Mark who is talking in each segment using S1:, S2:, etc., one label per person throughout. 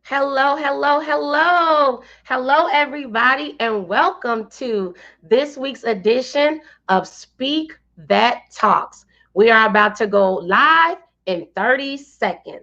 S1: Hello, hello, hello. Hello, everybody, and welcome to this week's edition of Speak That Talks. We are about to go live in 30 seconds.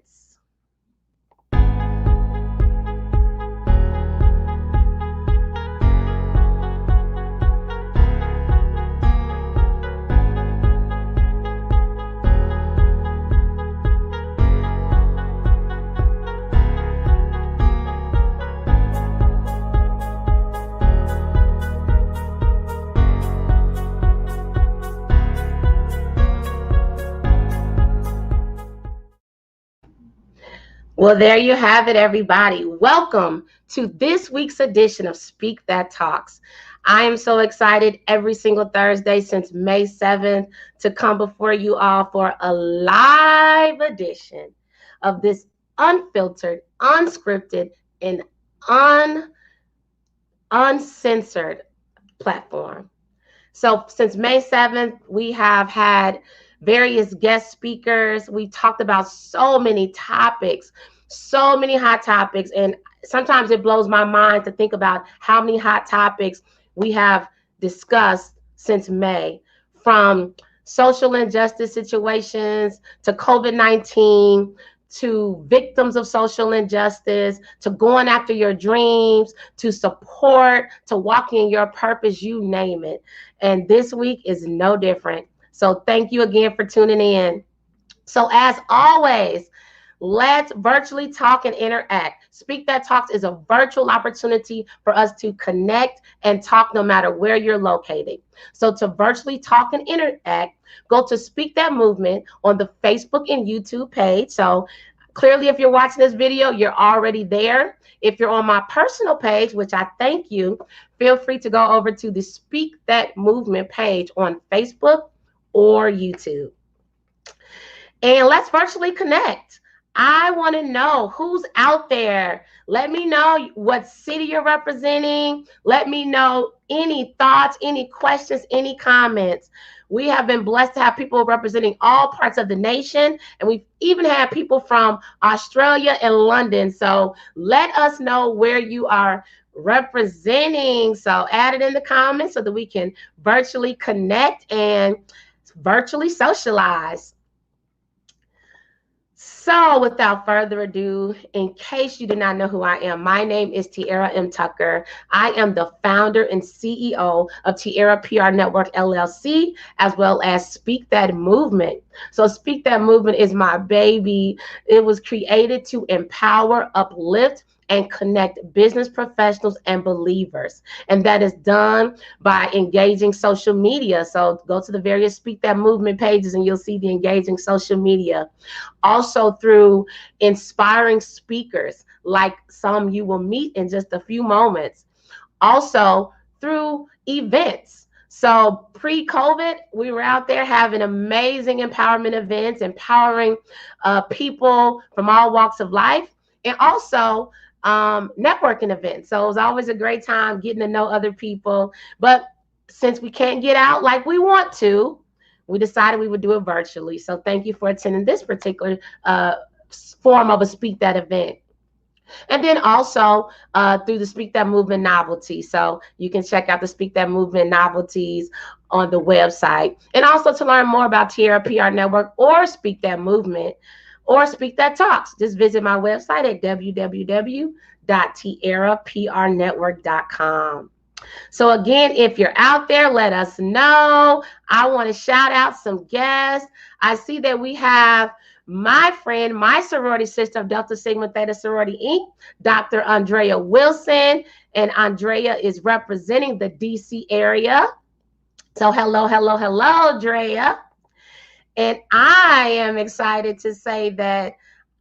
S1: Well, there you have it, everybody. Welcome to this week's edition of Speak That Talks. I am so excited every single Thursday since May 7th to come before you all for a live edition of this unfiltered, unscripted, and un uncensored platform. So since May 7th, we have had various guest speakers. We talked about so many topics, so many hot topics. And sometimes it blows my mind to think about how many hot topics we have discussed since May, from social injustice situations to COVID-19 to victims of social injustice, to going after your dreams, to support, to walking in your purpose, you name it. And this week is no different. So thank you again for tuning in. So as always, let's virtually talk and interact. Speak That Talks is a virtual opportunity for us to connect and talk no matter where you're located. So to virtually talk and interact, go to Speak That Movement on the Facebook and YouTube page. So clearly, if you're watching this video, you're already there. If you're on my personal page, which I thank you, feel free to go over to the Speak That Movement page on Facebook or YouTube. And let's virtually connect. I want to know who's out there. Let me know what city you're representing. Let me know any thoughts, any questions, any comments. We have been blessed to have people representing all parts of the nation, and we've even had people from Australia and London. So let us know where you are representing. So add it in the comments so that we can virtually connect and virtually socialize. So without further ado, in case you do not know who I am, my name is Tiara M. Tucker. I am the founder and CEO of Tiara PR Network, LLC, as well as Speak That Movement. So Speak That Movement is my baby. It was created to empower, uplift, and connect business professionals and believers. And that is done by engaging social media. So go to the various Speak That Movement pages and you'll see the engaging social media. Also through inspiring speakers, like some you will meet in just a few moments. Also through events. So pre-COVID, we were out there having amazing empowerment events, empowering people from all walks of life, and also networking events. So it was always a great time getting to know other people. But since we can't get out like we want to, we decided we would do it virtually. So thank you for attending this particular form of a Speak That event. And then also through the Speak That Movement novelty. So you can check out the Speak That Movement novelties on the website. And also to learn more about Tiara PR Network or Speak That Movement or Speak That Talks, just visit my website at www.tiaraprnetwork.com. So again, if you're out there, let us know. I want to shout out some guests. I see that we have my friend, my sorority sister of Delta Sigma Theta Sorority Inc., Dr. Andrea Wilson. And Andrea is representing the DC area. So hello, hello, hello, Andrea. And I am excited to say that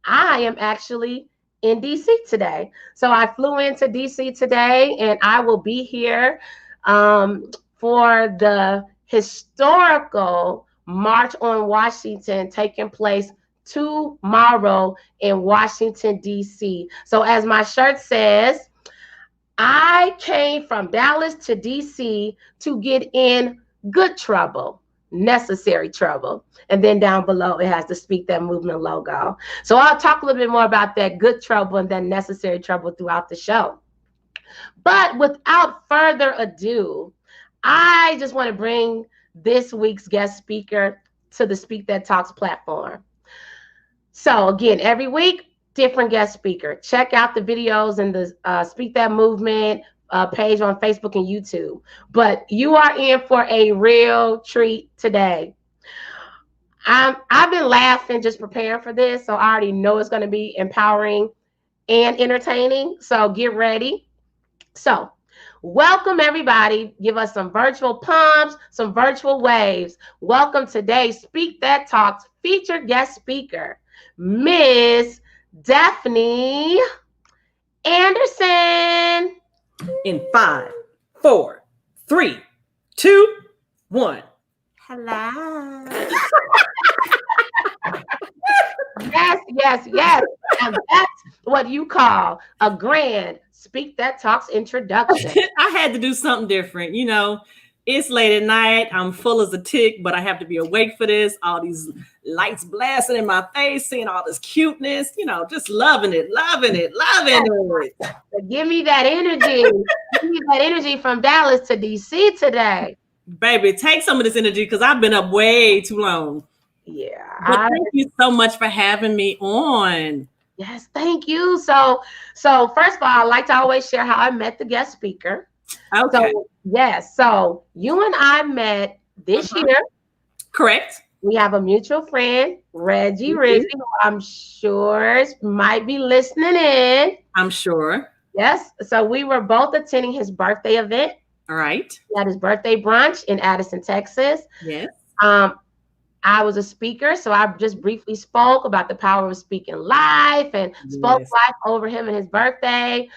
S1: I am actually in DC today. So I flew into DC today, and I will be here for the historical March on Washington taking place tomorrow in Washington, DC. So as my shirt says, I came from Dallas to DC to get in good trouble, necessary trouble. And then down below, it has the Speak That Movement logo. So I'll talk a little bit more about that good trouble and then necessary trouble throughout the show. But without further ado, I just want to bring this week's guest speaker to the Speak That Talks platform. So again, every week, different guest speaker. Check out the videos in the Speak That Movement page on Facebook and YouTube. But you are in for a real treat today. I've been laughing just preparing for this, so I already know it's going to be empowering and entertaining. So get ready. So welcome everybody. Give us some virtual pumps, some virtual waves. Welcome today's Speak That Talks featured guest speaker, Miss Daphne Anderson.
S2: In 5, 4, 3, 2, 1.
S1: Hello. Yes. And that's what you call a grand Speak That Talks introduction.
S2: I had to do something different. You know, it's late at night. I'm full as a tick, but I have to be awake for this. All these lights blasting in my face, seeing all this cuteness, you know, just loving it.
S1: So give me that energy. Give me that energy from Dallas to DC today.
S2: Baby, take some of this energy because I've been up way too long.
S1: Yeah.
S2: But thank you so much for having me on.
S1: Yes, thank you. So first of all, I like to always share how I met the guest speaker.
S2: Okay.
S1: So, yes. So you and I met this year.
S2: Correct.
S1: We have a mutual friend, Reggie, who I'm sure might be listening in.
S2: I'm sure.
S1: Yes. So we were both attending his birthday event.
S2: All right.
S1: He had his birthday brunch in Addison, Texas.
S2: Yes.
S1: I was a speaker, so I just briefly spoke about the power of speaking life and spoke life over him and his birthday.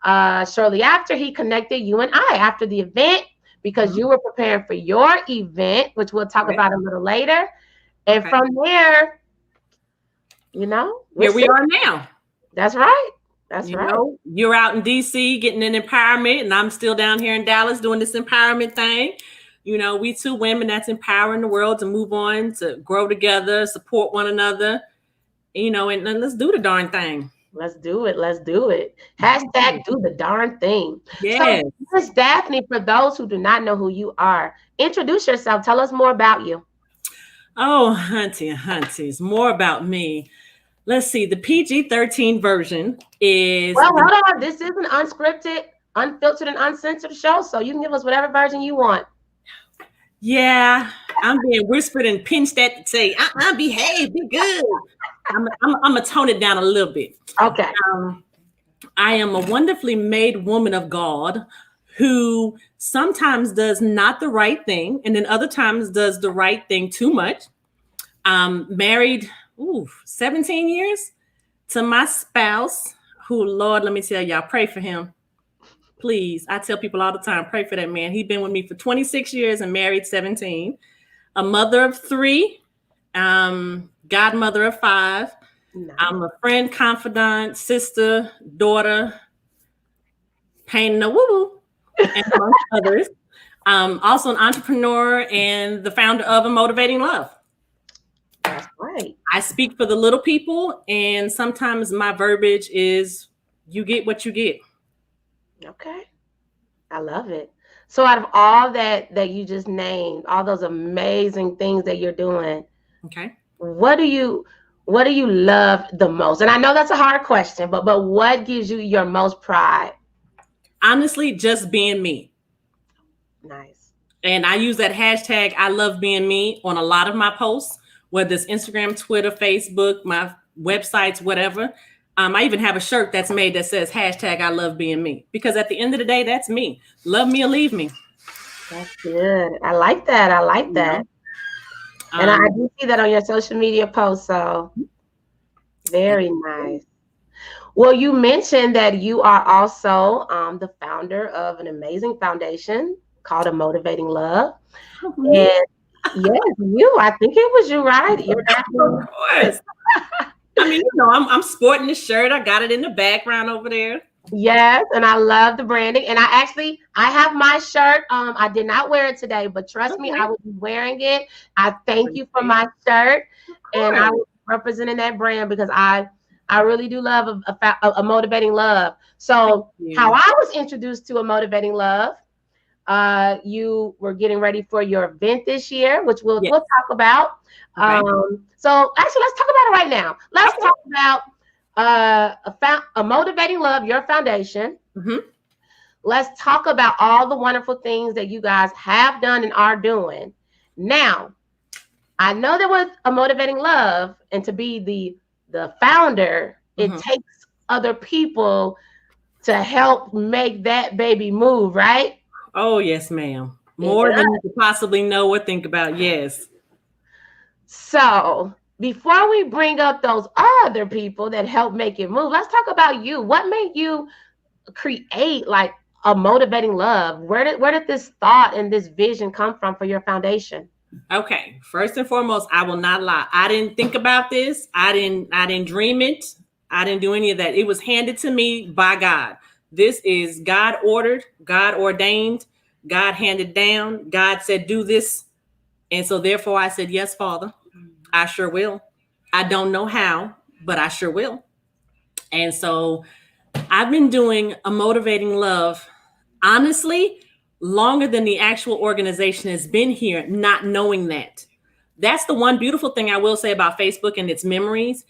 S1: Shortly after, he connected you and I after the event because you were preparing for your event, which we'll talk about a little later. And from there, you know,
S2: here we are now.
S1: That's right. That's right.
S2: Know, you're out in DC getting an empowerment, and I'm still down here in Dallas doing this empowerment thing. You know, we two women that's empowering the world to move on, to grow together, support one another, you know, and let's do the darn thing.
S1: Let's do it. Hashtag do the darn thing.
S2: Yes.
S1: So, Miss Daphne, for those who do not know who you are, introduce yourself. Tell us more about you.
S2: Oh, hunties, more about me. Let's see. The PG-13 version is...
S1: Well, hold on. This is an unscripted, unfiltered, and uncensored show, so you can give us whatever version you want.
S2: Yeah, I'm being whispered and pinched at to say, behave, be good. I'm gonna tone it down a little bit.
S1: Okay.
S2: I am a wonderfully made woman of God who sometimes does not the right thing, and then other times does the right thing too much. Married 17 years to my spouse, who, Lord, let me tell y'all, pray for him. Please, I tell people all the time, pray for that man. He's been with me for 26 years and married 17. A mother of 3, godmother of 5. Nice. I'm a friend, confidant, sister, daughter, pain in the woo-woo, and amongst others. Also an entrepreneur and the founder of A Motivating Love.
S1: That's right.
S2: I speak for the little people, and sometimes my verbiage is, you get what you get.
S1: Okay. I love it. So out of all that you just named, all those amazing things that you're doing,
S2: okay,
S1: what do you love the most? And I know that's a hard question, but what gives you your most pride?
S2: Honestly, just being me.
S1: Nice.
S2: And I use that hashtag I love being me on a lot of my posts, whether it's Instagram, Twitter, Facebook, my websites, whatever. I even have a shirt that's made that says hashtag I love being me, because at the end of the day, that's me. Love me or leave me.
S1: That's good. I like that. And I do see that on your social media posts. So very nice. Well, you mentioned that you are also the founder of an amazing foundation called A Motivating Love. And yes, I think it was you, right? You're
S2: of course. I mean, you know, I'm sporting this shirt. I got it in the background over there.
S1: Yes, and I love the branding. And I have my shirt. I did not wear it today, but trust me, I
S2: Okay.
S1: will be wearing it. I thank you for
S2: Appreciate
S1: my shirt,
S2: Of
S1: and I
S2: course.
S1: will be representing that brand because I really do love a motivating love.
S2: Thank
S1: So how
S2: you.
S1: I was introduced to a motivating love, you were getting ready for your event this year, which
S2: Yes.
S1: we'll talk about.
S2: Okay.
S1: So actually, let's talk about it right now. Let's
S2: Okay.
S1: talk about a motivating love, your foundation.
S2: Mm-hmm.
S1: Let's talk about all the wonderful things that you guys have done and are doing. Now, I know there was a motivating love, and to be the founder, it
S2: Mm-hmm.
S1: takes other people to help make that baby move, right?
S2: Oh, yes, ma'am.
S1: It
S2: More than
S1: does.
S2: you could possibly know or think about. Yes.
S1: So, before we bring up those other people that help make it move, let's talk about you. What made you create like a motivating love? Where did this thought and this vision come from for your foundation?
S2: Okay. First and foremost, I will not lie. I didn't think about this. I didn't dream it. I didn't do any of that. It was handed to me by God. This is God ordered, God ordained, God handed down. God said, do this. And so therefore I said, yes, Father, I sure will. I don't know how, but I sure will. And so I've been doing a motivating love, honestly, longer than the actual organization has been here, not knowing that. That's the one beautiful thing I will say about Facebook and its memories.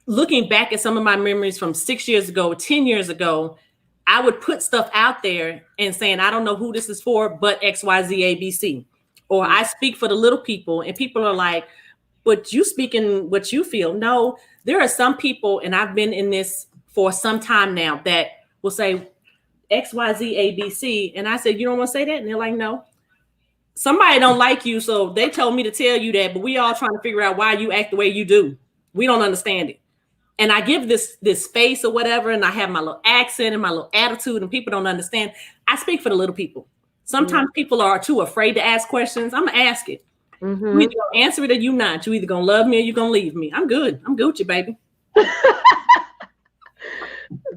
S2: Looking back at some of my memories from 6 years ago, 10 years ago, I would put stuff out there and saying, I don't know who this is for, but XYZ ABC. Or I speak for the little people, and people are like, but you speaking what you feel. No, there are some people, and I've been in this for some time now, that will say XYZ ABC. And I said, you don't want to say that? And they're like, no. Somebody don't like you, so they told me to tell you that, but we all trying to figure out why you act the way you do. We don't understand it. And I give this face or whatever, and I have my little accent and my little attitude, and people don't understand. I speak for the little people. Sometimes people are too afraid to ask questions. I'm gonna ask it. You
S1: Mm-hmm.
S2: either gonna answer it or you not. You either gonna love me or you gonna leave me. I'm good. I'm Gucci, baby.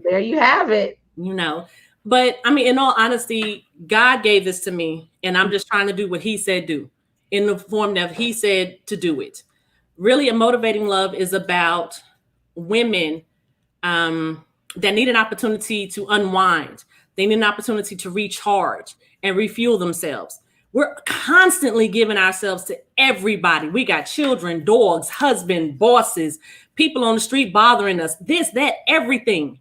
S1: There you have it.
S2: You know. But I mean, in all honesty, God gave this to me, and I'm just trying to do what He said do, in the form that He said to do it. Really, a motivating love is about women that need an opportunity to unwind. They need an opportunity to recharge and refuel themselves. We're constantly giving ourselves to everybody. We got children, dogs, husband, bosses, people on the street bothering us, this, that, everything.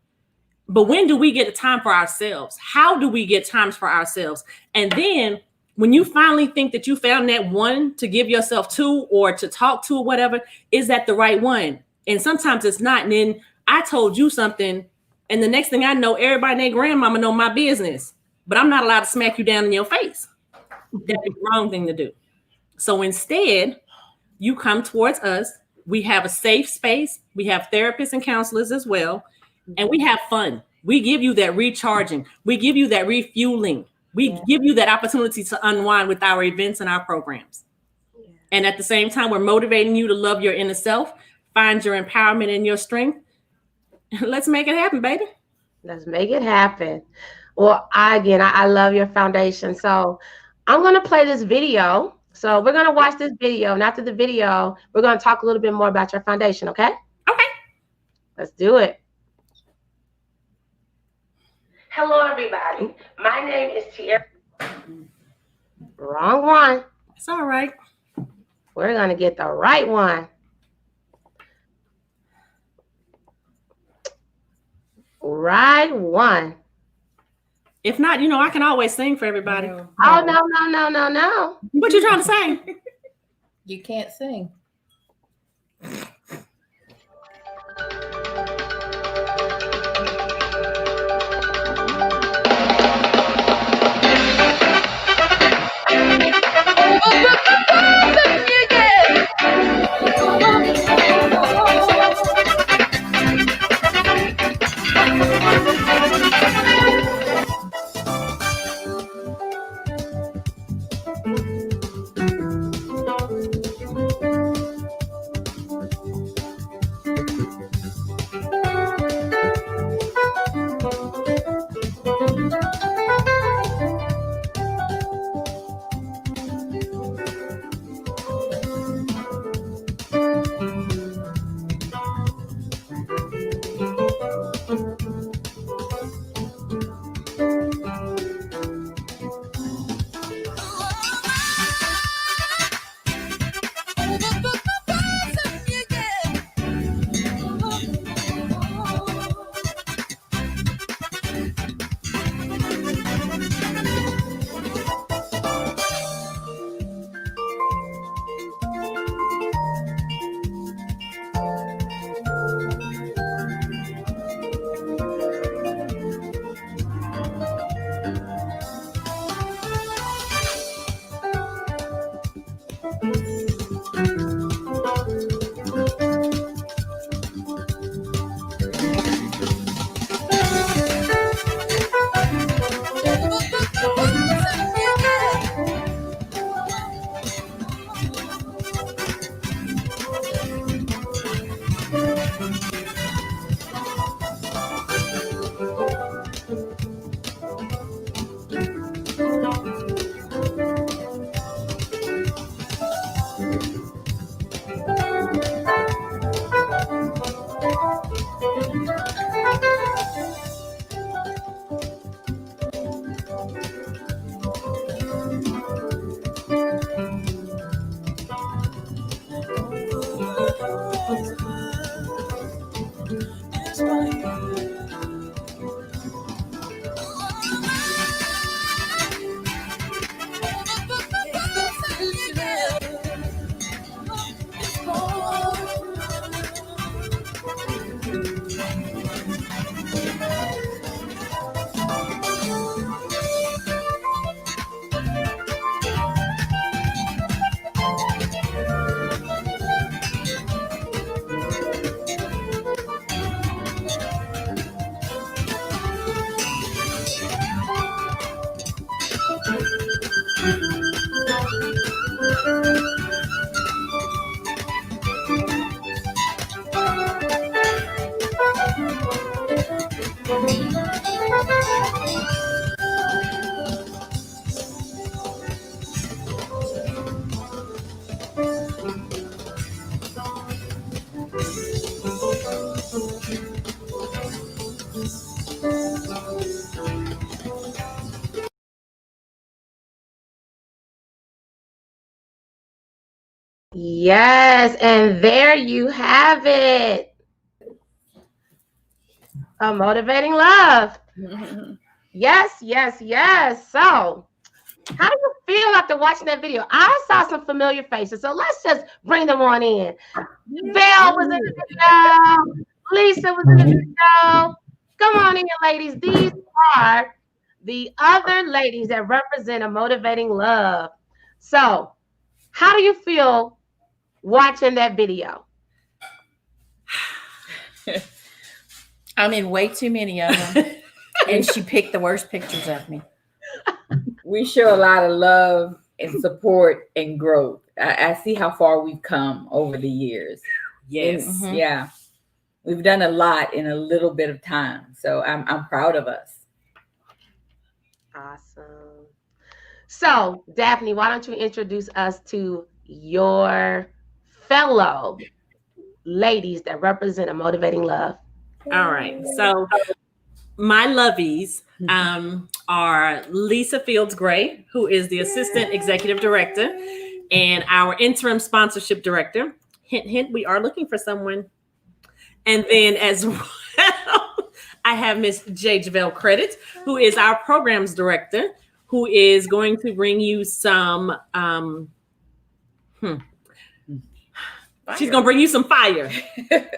S2: But when do we get a time for ourselves? How do we get times for ourselves? And then when you finally think that you found that one to give yourself to or to talk to or whatever, is that the right one? And sometimes it's not. And then I told you something, and the next thing I know, everybody and their grandmama know my business. But I'm not allowed to smack you down in your face. That's the wrong thing to do. So instead, you come towards us. We have a safe space. We have therapists and counselors as well. And we have fun. We give you that recharging. We give you that refueling. We give you that opportunity to unwind with our events and our programs. And at the same time, we're motivating you to love your inner self, find your empowerment and your strength. Let's make it happen, baby.
S1: Let's make it happen. Well, I love your foundation. So I'm going to play this video. So we're going to watch this video. And after the video, we're going to talk a little bit more about your foundation. Okay?
S2: Okay.
S1: Let's do it. Hello, everybody. My name is Tiara. Wrong one.
S2: It's all right.
S1: We're going to get the right one. Right one.
S2: If not, I can always sing for everybody.
S1: No. Oh, no.
S2: What you trying to say?
S3: You can't sing.
S1: Yes, and there you have it. A motivating love. Yes, yes, yes. So, how do you feel after watching that video? I saw some familiar faces, so let's just bring them on in. Javelle was in the video. Lisa was in the video. Come on in, ladies. These are the other ladies that represent a motivating love. So, how do you feel watching that video?
S3: I'm in way too many of them. And she picked the worst pictures of me.
S4: We show a lot of love and support and growth. I see how far we've come over the years.
S2: Yes.
S4: And, yeah. We've done a lot in a little bit of time. So I'm proud of us.
S1: Awesome. So, Daphne, why don't you introduce us to your fellow ladies that represent a motivating love?
S2: All right. So my lovies are Lisa Fields Gray, who is the Assistant Executive Director and our Interim Sponsorship Director. Hint, hint, we are looking for someone. And then as well, I have Miss J. Javelle Credit, who is our Programs Director, who is going to bring you some she's going to bring you some fire.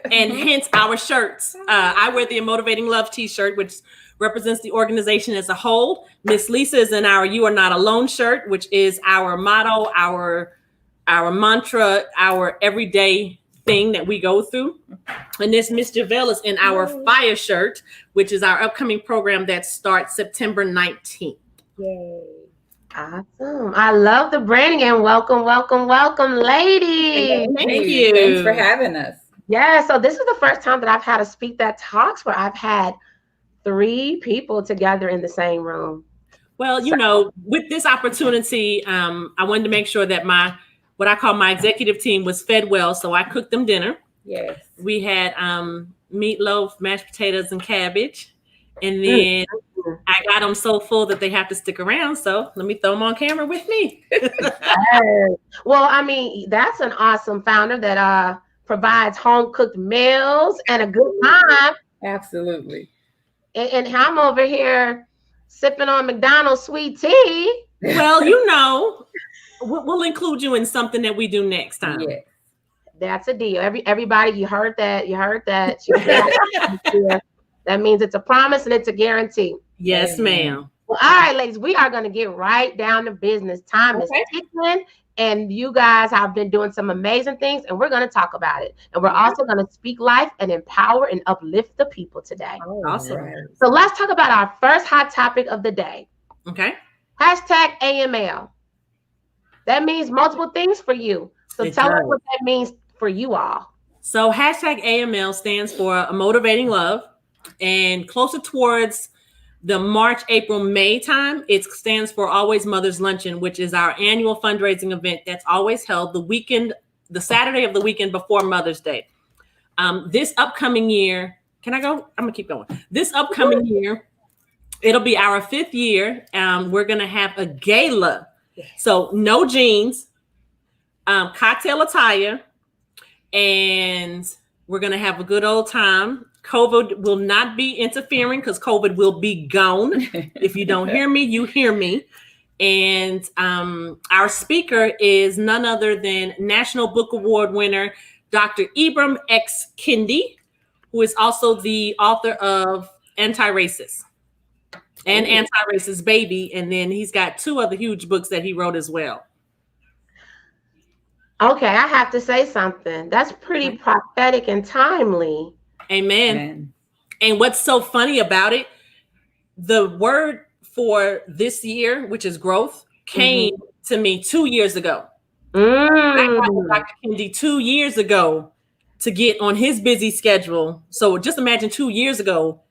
S2: And hence our shirts. I wear the Motivating Love t-shirt, which represents the organization as a whole. Miss Lisa is in our You Are Not Alone shirt, which is our motto, our mantra, our everyday thing that we go through. And this Miss Javelle is in our Fire shirt, which is our upcoming program that starts September 19th.
S1: Yay. Awesome. I love the branding, and welcome, welcome, welcome, ladies.
S2: Thank you.
S4: Thanks for having us.
S1: Yeah, so this is the first time that I've had a Speak That Talks where I've had 3 people together in the same room.
S2: Well, you know, with this opportunity, I wanted to make sure that what I call my executive team was fed well. So I cooked them dinner.
S4: Yes.
S2: We had meatloaf, mashed potatoes, and cabbage. And then I got them so full that they have to stick around. So let me throw them on camera with me.
S1: Well, I mean, that's an awesome founder that provides home cooked meals and a good time.
S4: Absolutely.
S1: And I'm over here sipping on McDonald's sweet tea.
S2: Well, you know, we'll include you in something that we do next time.
S4: Yeah.
S1: That's a deal. Everybody, you heard that. You heard that. That means it's a promise and it's a guarantee.
S2: Yes, ma'am.
S1: Well, all right, ladies, we are going to get right down to business. Time is ticking, and you guys have been doing some amazing things, and we're going to talk about it. And we're also going to speak life and empower and uplift the people today.
S2: Awesome.
S4: Right.
S1: So let's talk about our first hot topic of the day.
S2: Okay.
S1: Hashtag AML. That means multiple things for you. So tell us what that means for you all.
S2: So hashtag AML stands for a motivating love, and closer towards the March, April, May time, it stands for Always Mother's Luncheon, which is our annual fundraising event that's always held the Saturday of the weekend before Mother's Day. This upcoming year, can I go? I'm gonna keep going. This upcoming year, it'll be our 5th year. We're gonna have a gala. So no jeans, cocktail attire, and we're going to have a good old time. COVID will not be interfering because COVID will be gone. If you don't hear me, you hear me. And our speaker is none other than National Book Award winner, Dr. Ibram X. Kendi, who is also the author of Anti-Racist and Anti-Racist Baby. And then he's got 2 other huge books that he wrote as well.
S1: Okay, I have to say something. That's pretty prophetic and timely.
S2: Amen. And what's so funny about it, the word for this year, which is growth, came to me 2 years ago. I got Dr. Kendi 2 years ago to get on his busy schedule. So just imagine 2 years ago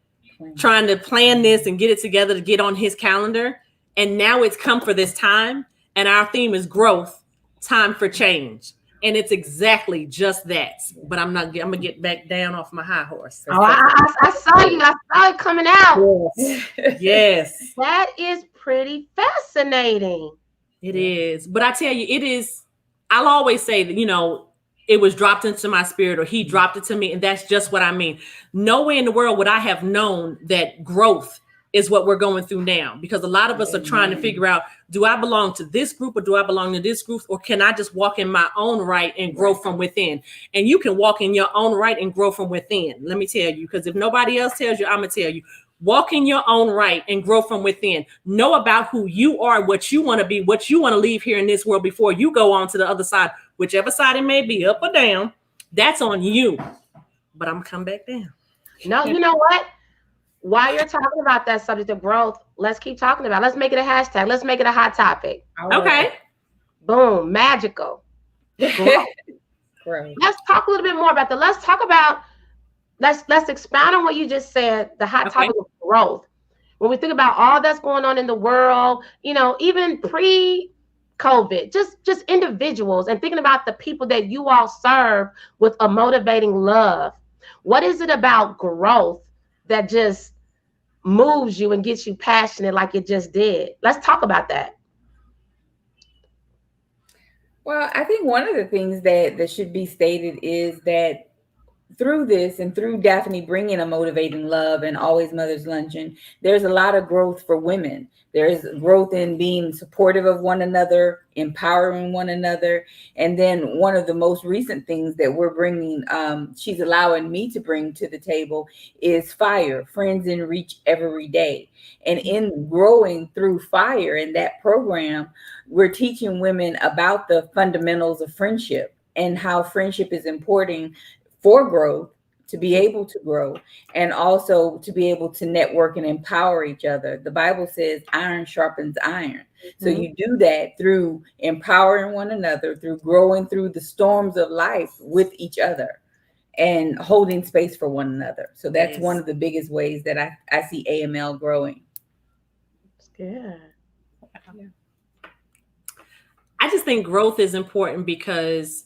S2: trying to plan this and get it together to get on his calendar. And now it's come for this time. And our theme is growth, time for change. And it's exactly just that. But I'm going to get back down off my high horse.
S1: Oh, I saw you. I saw it coming out.
S2: Yes.
S1: That is pretty fascinating.
S2: It is. But I tell you, it is. I'll always say that, you know, it was dropped into my spirit, or he dropped it to me. And that's just what I mean. Nowhere in the world would I have known that growth is what we're going through now, because a lot of us are trying to figure out, do I belong to this group or do I belong to this group, or can I just walk in my own right and grow from within? And you can walk in your own right and grow from within. Let me tell you, because if nobody else tells you, I'm going to tell you, walk in your own right and grow from within. Know about who you are, what you want to be, what you want to leave here in this world before you go on to the other side, whichever side it may be, up or down. That's on you. But I'm going to come back down.
S1: No, you know what? While you're talking about that subject of growth, let's keep talking about it. Let's make it a hashtag. Let's make it a hot topic.
S2: Okay.
S1: Boom. Magical. Growth. Let's talk a little bit more about that. Let's talk about, let's expound on what you just said, the hot topic of growth. When we think about all that's going on in the world, you know, even pre-COVID, just individuals, and thinking about the people that you all serve with a motivating love. What is it about growth that just moves you and gets you passionate like it just did? Let's talk about that.
S4: Well, I think one of the things that should be stated is that through this and through Daphne bringing a motivating love and Always Mother's Luncheon, there's a lot of growth for women. There's growth in being supportive of one another, empowering one another. And then one of the most recent things that we're bringing, she's allowing me to bring to the table, is FIRE, Friends in Reach Every Day. And in growing through FIRE in that program, we're teaching women about the fundamentals of friendship and how friendship is important for growth, to be able to grow, and also to be able to network and empower each other. The Bible says iron sharpens iron. So you do that through empowering one another, through growing through the storms of life with each other and holding space for one another. So that's one of the biggest ways that I see AML growing.
S1: That's good.
S2: I just think growth is important because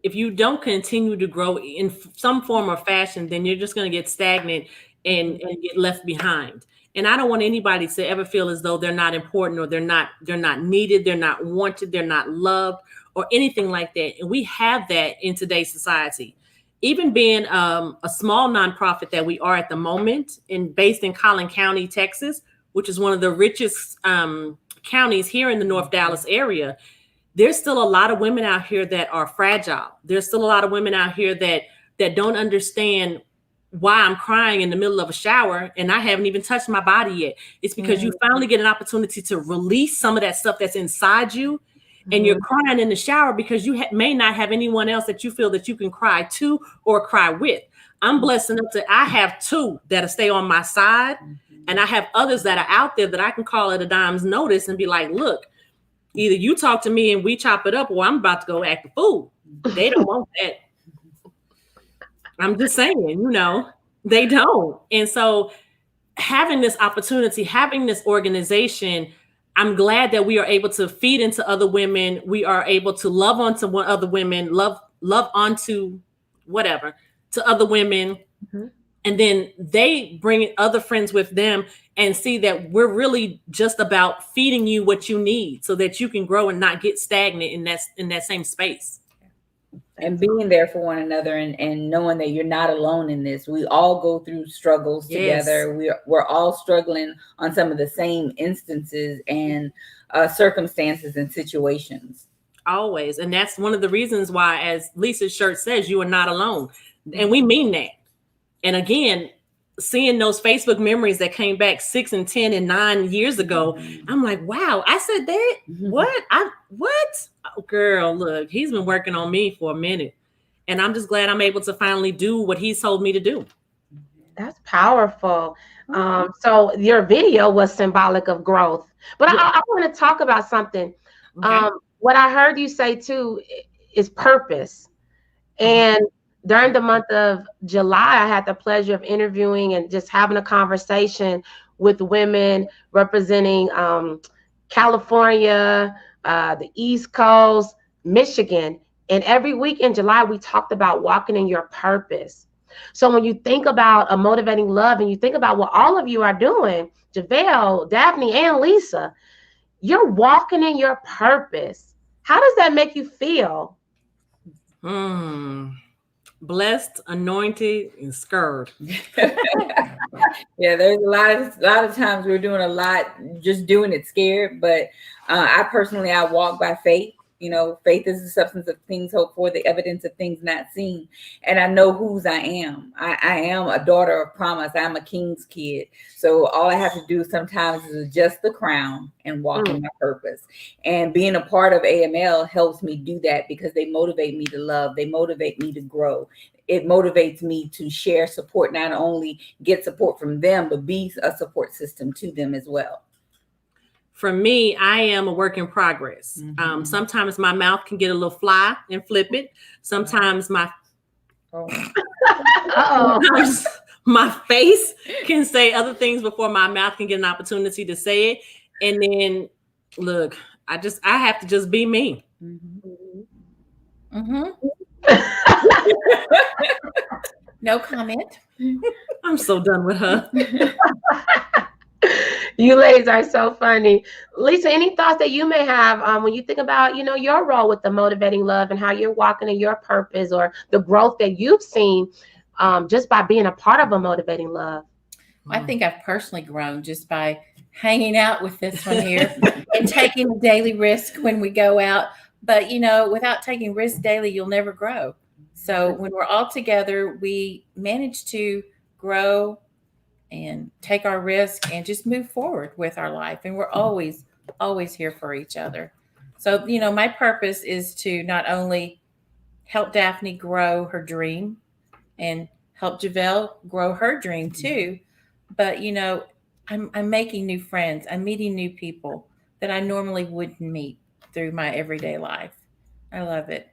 S2: if you don't continue to grow in some form or fashion, then you're just going to get stagnant and get left behind. And I don't want anybody to ever feel as though they're not important, or they're not needed, they're not wanted, they're not loved, or anything like that. And we have that in today's society. Even being a small nonprofit that we are at the moment, and based in Collin County, Texas, which is one of the richest counties here in the North Dallas area, there's still a lot of women out here that are fragile. There's still a lot of women out here that don't understand why I'm crying in the middle of a shower and I haven't even touched my body yet. It's because you finally get an opportunity to release some of that stuff that's inside you, and you're crying in the shower because you may not have anyone else that you feel that you can cry to or cry with. I'm blessed enough that I have two that'll stay on my side, and I have others that are out there that I can call at a dime's notice and be like, look, either you talk to me and we chop it up, or I'm about to go act a fool. They don't want that. I'm just saying, they don't. And so having this opportunity, having this organization, I'm glad that we are able to feed into other women. We are able to love onto other women, love onto whatever, to other women. And then they bring other friends with them and see that we're really just about feeding you what you need so that you can grow and not get stagnant in that same space.
S4: And being there for one another, and knowing that you're not alone in this. We all go through struggles together. We're all struggling on some of the same instances and circumstances and situations.
S2: Always. And that's one of the reasons why, as Lisa's shirt says, you are not alone. And we mean that. And again, seeing those Facebook memories that came back 6 and 10 and 9 years ago, I'm like, wow, I said that? What? Oh, girl, look, he's been working on me for a minute. And I'm just glad I'm able to finally do what he's told me to do.
S1: That's powerful. So your video was symbolic of growth. But I want to talk about something. Okay. What I heard you say too is purpose. And during the month of July, I had the pleasure of interviewing and just having a conversation with women representing California, the East Coast, Michigan. And every week in July, we talked about walking in your purpose. So when you think about a motivating love, and you think about what all of you are doing, Javelle, Daphne, and Lisa, you're walking in your purpose. How does that make you feel?
S2: Blessed, anointed, and scared.
S4: Yeah, there's a lot of times we're doing a lot, just doing it scared. But I walk by faith. Faith is the substance of things hoped for, the evidence of things not seen. And I know whose I am. I am a daughter of promise. I'm a king's kid. So all I have to do sometimes is adjust the crown and walk in my purpose. And being a part of AML helps me do that, because they motivate me to love. They motivate me to grow. It motivates me to share support, not only get support from them, but be a support system to them as well.
S2: For me, I am a work in progress. Sometimes my mouth can get a little fly and flip it. Sometimes sometimes my face can say other things before my mouth can get an opportunity to say it. And then, look, I have to just be me.
S3: No comment.
S2: I'm so done with her.
S1: You ladies are so funny. Lisa, any thoughts that you may have when you think about, your role with the motivating love and how you're walking in your purpose, or the growth that you've seen just by being a part of a motivating love?
S3: I think I've personally grown just by hanging out with this one here and taking a daily risk when we go out. But, without taking risks daily, you'll never grow. So when we're all together, we manage to grow and take our risk and just move forward with our life. And we're always here for each other. So, my purpose is to not only help Daphne grow her dream and help Javelle grow her dream too, but, I'm making new friends. I'm meeting new people that I normally wouldn't meet through my everyday life. I love it.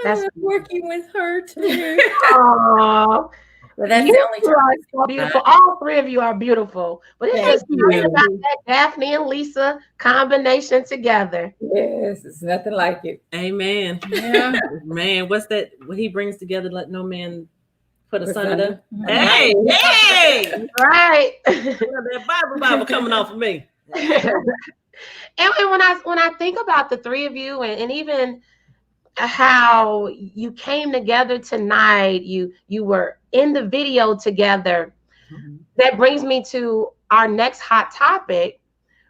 S3: I love working with her too.
S1: Aww.
S3: Well, that's
S1: You
S3: the only time.
S1: are so beautiful. All three of you are beautiful. But it's
S3: Thank
S1: just something
S2: you.
S1: about that Daphne and Lisa combination together.
S4: Yes, it's nothing like it.
S2: Amen.
S3: Yeah.
S2: Man, what's that? What he brings together, let no man put asunder.
S3: Mhm.
S2: Hey, hey!
S1: Right.
S2: That Bible coming off of me.
S1: And when I think about the three of you and even how you came together tonight, you were in the video together, that brings me to our next hot topic,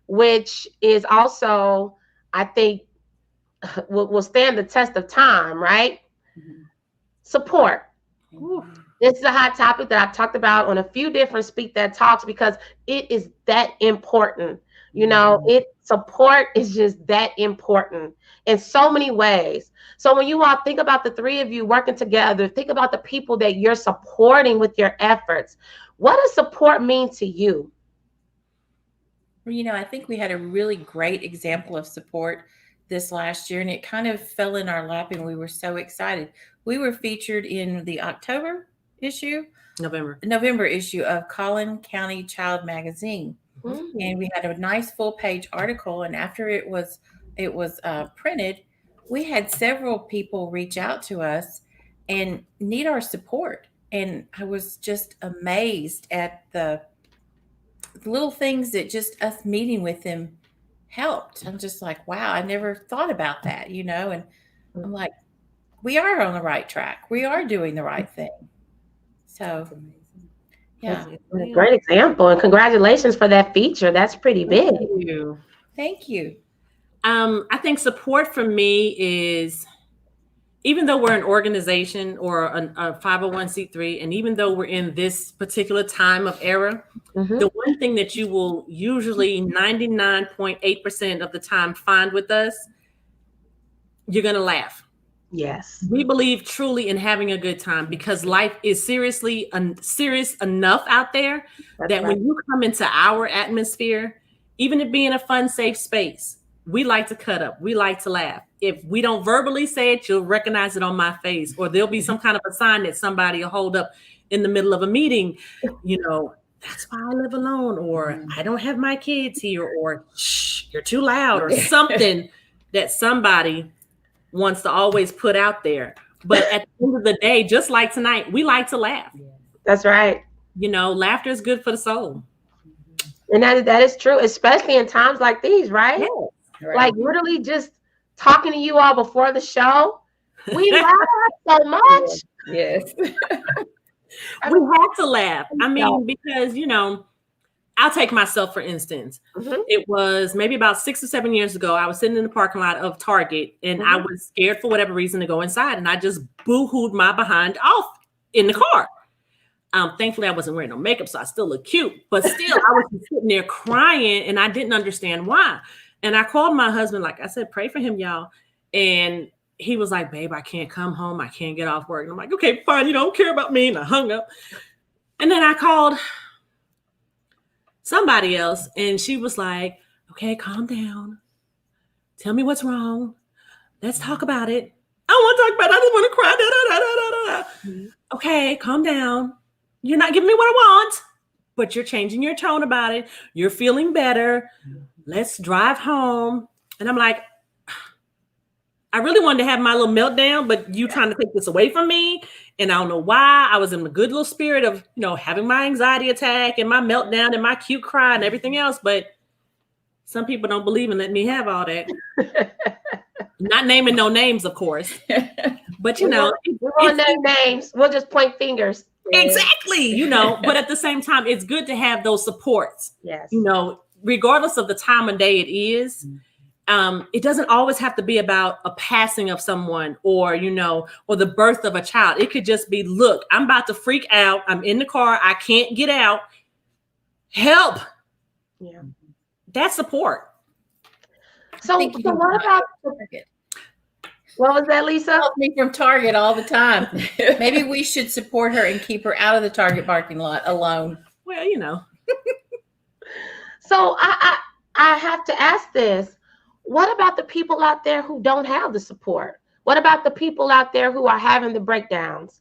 S1: which is also, I think, will stand the test of time, right? Support. This is a hot topic that I've talked about on a few different Speak That Talks because it is that important. You know, support is just that important in so many ways. So when you all think about the three of you working together, think about the people that you're supporting with your efforts. What does support mean to you?
S3: Well, I think we had a really great example of support this last year, and it kind of fell in our lap, and we were so excited. We were featured in the November issue of Collin County Child Magazine, and we had a nice full page article. And after it was printed, we had several people reach out to us and need our support, and I was just amazed at the little things that just us meeting with them helped. I'm just like, wow, I never thought about that, and I'm like, we are on the right track. We are doing the right thing. So, yeah.
S1: That's a great example, and congratulations for that feature. That's pretty big.
S3: Thank you.
S2: I think support for me is, even though we're an organization or a 501c3, and even though we're in this particular time of era, the one thing that you will usually 99.8% of the time find with us, you're going to laugh.
S1: Yes.
S2: We believe truly in having a good time because life is serious enough out there that when you come into our atmosphere, even it being a fun, safe space, we like to cut up. We like to laugh. If we don't verbally say it, you'll recognize it on my face, or there'll be some kind of a sign that somebody will hold up in the middle of a meeting. That's why I live alone, or I don't have my kids here, or shh, you're too loud, or something that somebody wants to always put out there. But at the end of the day, just like tonight, we like to laugh.
S1: That's right.
S2: Laughter is good for the soul.
S1: And that is true, especially in times like these, right?
S2: Yeah.
S1: Right. Like literally just talking to you all before the show. We laugh so much.
S4: Yes.
S2: We have to laugh. I mean, because, I'll take myself, for instance. It was maybe about 6 or 7 years ago. I was sitting in the parking lot of Target, and I was scared for whatever reason to go inside, and I just boo-hooed my behind off in the car. Thankfully, I wasn't wearing no makeup, so I still look cute. But still, I was sitting there crying, and I didn't understand why. And I called my husband, like I said, pray for him, y'all. And he was like, babe, I can't come home. I can't get off work. And I'm like, okay, fine. You don't care about me. And I hung up. And then I called somebody else, and she was like, okay, calm down. Tell me what's wrong. Let's talk about it. I don't want to talk about it. I just want to cry. Da, da, da, da, da. Okay, calm down. You're not giving me what I want, but you're changing your tone about it. You're feeling better. Let's drive home. And I'm like, I really wanted to have my little meltdown, but you trying to take this away from me. And I don't know why. I was in a good little spirit of, having my anxiety attack and my meltdown and my cute cry and everything else. But some people don't believe in letting me have all that. Not naming no names, of course. But,
S1: we won't name names. We'll just point fingers.
S2: Exactly. But at the same time, it's good to have those supports.
S1: Yes.
S2: Regardless of the time of day it is. It doesn't always have to be about a passing of someone or the birth of a child. It could just be, look, I'm about to freak out. I'm in the car. I can't get out. Help.
S1: Yeah.
S2: That's support.
S1: So what about Target? What was that, Lisa?
S3: Help me from Target all the time. Maybe we should support her and keep her out of the Target parking lot alone.
S2: Well,
S1: So I have to ask this. What about the people out there who don't have the support? What about the people out there who are having the breakdowns?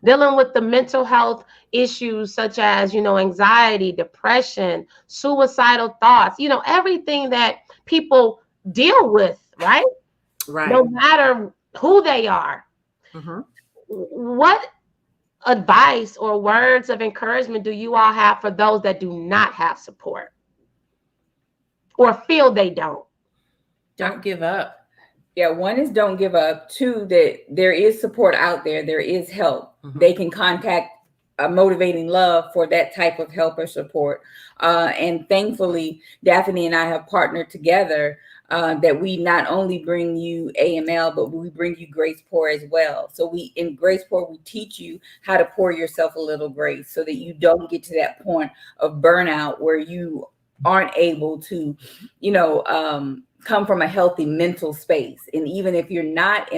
S1: dealing with the mental health issues such as, anxiety, depression, suicidal thoughts, everything that people deal with, right?
S2: Right.
S1: No matter who they are.
S2: Mm-hmm.
S1: What advice or words of encouragement do you all have for those that do not have support or feel they don't?
S3: Don't give up.
S4: Yeah, one is don't give up. Two, that there is support out there. There is help.
S2: Mm-hmm.
S4: They can contact Motivating Love for that type of help or support. And thankfully, Daphne and I have partnered together that we not only bring you AML, but we bring you Grace Pour as well. So in Grace Pour, we teach you how to pour yourself a little grace so that you don't get to that point of burnout where you aren't able to, come from a healthy mental space. And even if you're not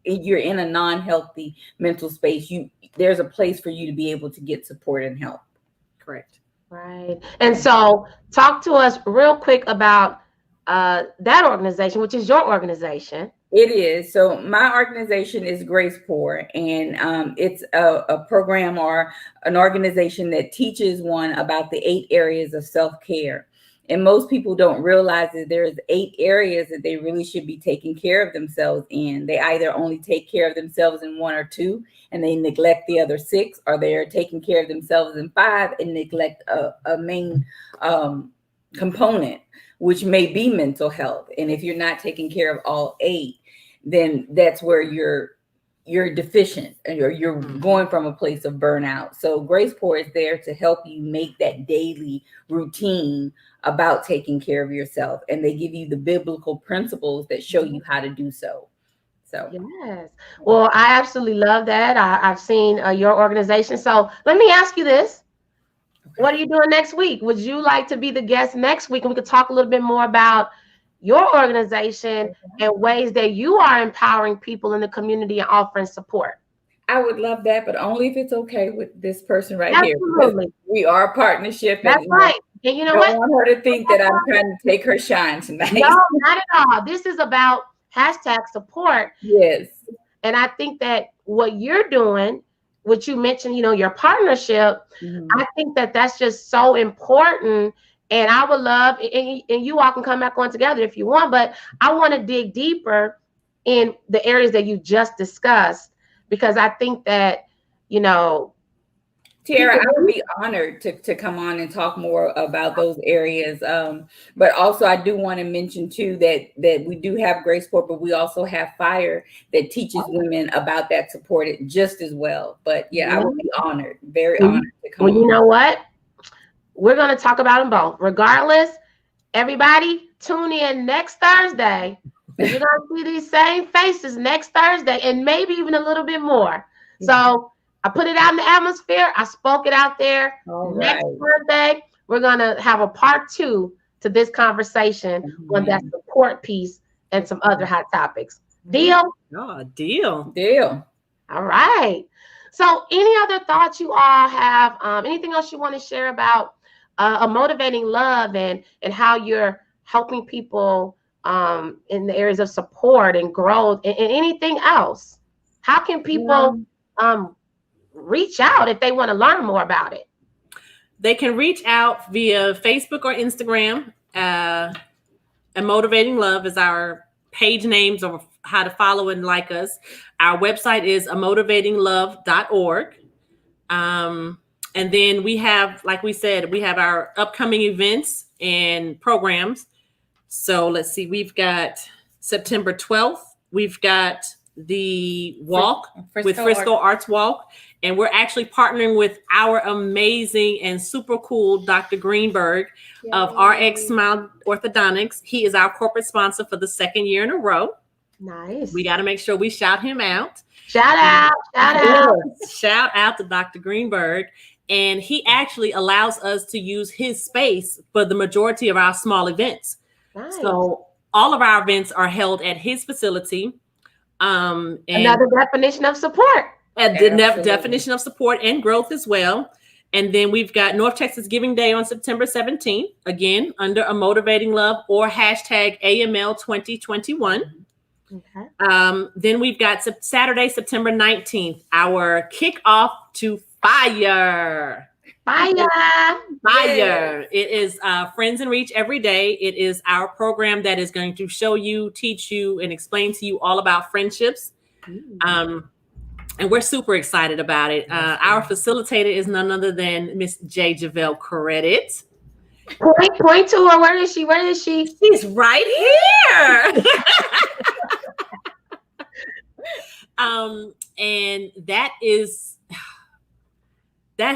S4: you're in a non-healthy mental space, there's a place for you to be able to get support and help.
S2: Correct.
S1: Right. And so talk to us real quick about that organization, which is your organization.
S4: It is. So my organization is Grace Pour, and it's a program or an organization that teaches one about the 8 areas of self-care. And most people don't realize that there's 8 areas that they really should be taking care of themselves in. They either only take care of themselves in 1 or 2, and they neglect the other 6, or they're taking care of themselves in 5 and neglect a main component, which may be mental health. And if you're not taking care of all 8, then that's where you're deficient, or you're going from a place of burnout. So Grace Pour is there to help you make that daily routine about taking care of yourself, and they give you the biblical principles that show you how to do so. So
S1: yes, well, I absolutely love that. I've seen your organization. So let me ask you this: what are you doing next week? Would you like to be the guest next week, and we could talk a little bit more about your organization and ways that you are empowering people in the community and offering support?
S4: I would love that, but only if it's okay with this person right
S1: Absolutely.
S4: here. We are a partnership.
S1: That's right. And you know what?
S4: I don't want her to think that I'm trying to take her shine tonight.
S1: No, not at all. This is about #support.
S4: Yes.
S1: And I think that what you're doing, what you mentioned, your partnership, I think that that's just so important. And I would love, and you all can come back on together if you want, but I want to dig deeper in the areas that you just discussed, because I think that,
S4: Tiara, I would be honored to come on and talk more about those areas. But also I do want to mention too that we do have Grace Pour, but we also have Fire that teaches women about that support just as well. But yeah, I would be honored, very honored to come on.
S1: You know what? We're going to talk about them both. Regardless, everybody tune in next Thursday. You're going to see these same faces next Thursday, and maybe even a little bit more. So I put it out in the atmosphere. I spoke it out there.
S4: All
S1: Next
S4: right.
S1: Thursday, we're going to have a part 2 to this conversation on that support piece and some other hot topics. Deal?
S2: Oh, deal.
S4: Deal.
S1: All right. So any other thoughts you all have? Anything else you want to share about a motivating love and how you're helping people in the areas of support and growth and anything else? How can people reach out if they want to learn more about it?
S2: They can reach out via Facebook or Instagram. And Motivating Love is our page names of how to follow and like us. Our website is motivatinglove.org. And then we have, like we said, we have our upcoming events and programs. So let's see, we've got September 12th. We've got the walk with Frisco Arts Walk. And we're actually partnering with our amazing and super cool Dr. Greenberg of RX Smile Orthodontics. He is our corporate sponsor for the 2nd year in a row.
S1: Nice.
S2: We got to make sure we shout him out.
S1: Shout
S2: out to Dr. Greenberg. And he actually allows us to use his space for the majority of our small events.
S1: Nice.
S2: So all of our events are held at his facility. And
S1: another definition of support.
S2: Definition of support and growth as well. And then we've got North Texas Giving Day on September 17th, again, under a Motivating Love or #AML 2021.
S1: Okay.
S2: Then we've got Saturday, September 19th, our kickoff to Fire.
S1: Fire.
S2: Fire. It is Friends in Reach every day. It is our program that is going to show you, teach you, and explain to you all about friendships. And we're super excited about it. Our facilitator is none other than Miss J. Javelle Credit.
S1: Point to her. Where is she? Where is she?
S2: She's right here. And that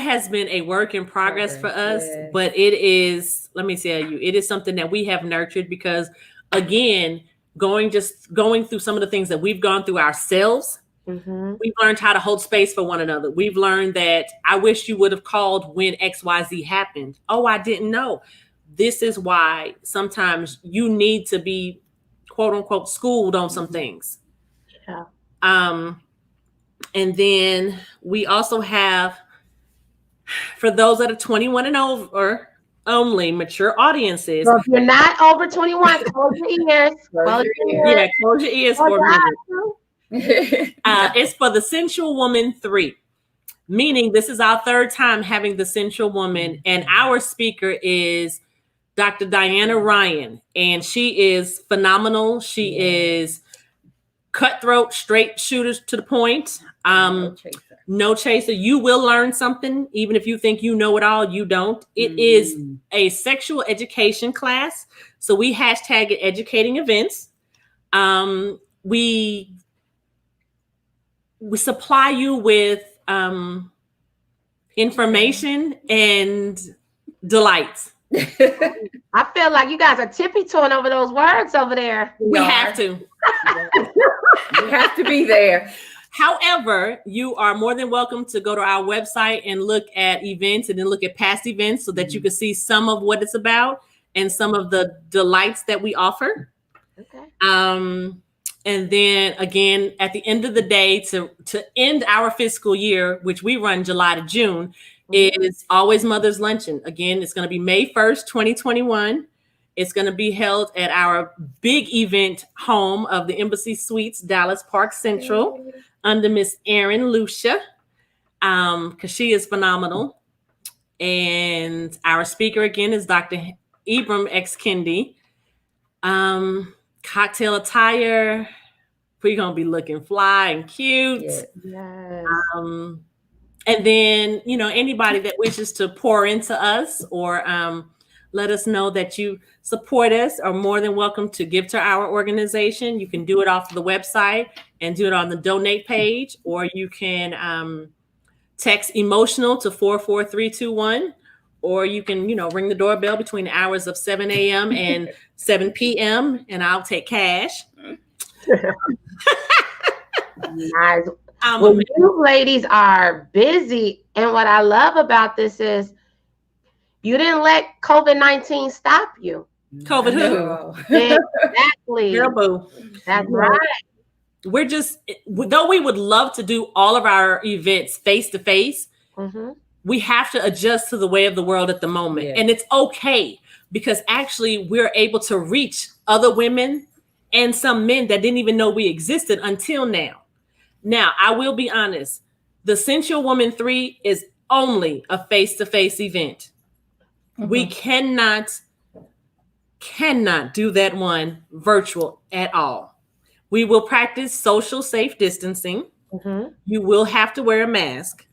S2: has been a work in progress for us, but it is, let me tell you, it is something that we have nurtured because, again, going through some of the things that we've gone through ourselves, we've learned how to hold space for one another. We've learned that I wish you would have called when XYZ happened. Oh, I didn't know. This is why sometimes you need to be, quote unquote, schooled on some things.
S1: Yeah.
S2: And then we also have, for those that are 21 and over, only mature audiences.
S1: So if you're not over 21, close your ears.
S2: Close your ears for a minute. It's for the Sensual Woman 3, meaning this is our third time having the Sensual Woman, and our speaker is Dr. Diana Ryan, and she is phenomenal. She is cutthroat, straight shooters to the point. No chaser. You will learn something, even if you think you know it all, you don't. It is a sexual education class. So we hashtag it educating events. We supply you with information and delights.
S1: I feel like you guys are tippy-toeing over those words over there.
S2: We have to.
S4: You have to be there.
S2: However, you are more than welcome to go to our website and look at events and then look at past events so that you can see some of what it's about and some of the delights that we offer.
S1: Okay.
S2: And then again, at the end of the day, to end our fiscal year, which we run July to June, is Always Mother's Luncheon. Again, it's going to be May 1st, 2021. It's going to be held at our big event home of the Embassy Suites, Dallas Park Central, under Miss Erin Lucia, because she is phenomenal. And our speaker again is Dr. Ibram X. Kendi. Cocktail attire. We're going to be looking fly and cute.
S1: Yes.
S2: And then, anybody that wishes to pour into us or let us know that you support us are more than welcome to give to our organization. You can do it off of the website and do it on the donate page, or you can text emotional to 44321, or you can, ring the doorbell between the hours of 7 a.m. and 7 p.m. and I'll take cash.
S1: Nice. Well, you ladies are busy. And what I love about this is you didn't let COVID-19 stop you.
S2: COVID who?
S1: Exactly.
S2: Girl, boo.
S1: That's right.
S2: We're just, though we would love to do all of our events face to face, we have to adjust to the way of the world at the moment. And it's okay, because actually we're able to reach other women and some men that didn't even know we existed until now. Now, I will be honest. The Sensual Woman 3 is only a face-to-face event. We cannot do that one virtual at all. We will practice social safe distancing. You will have to wear a mask.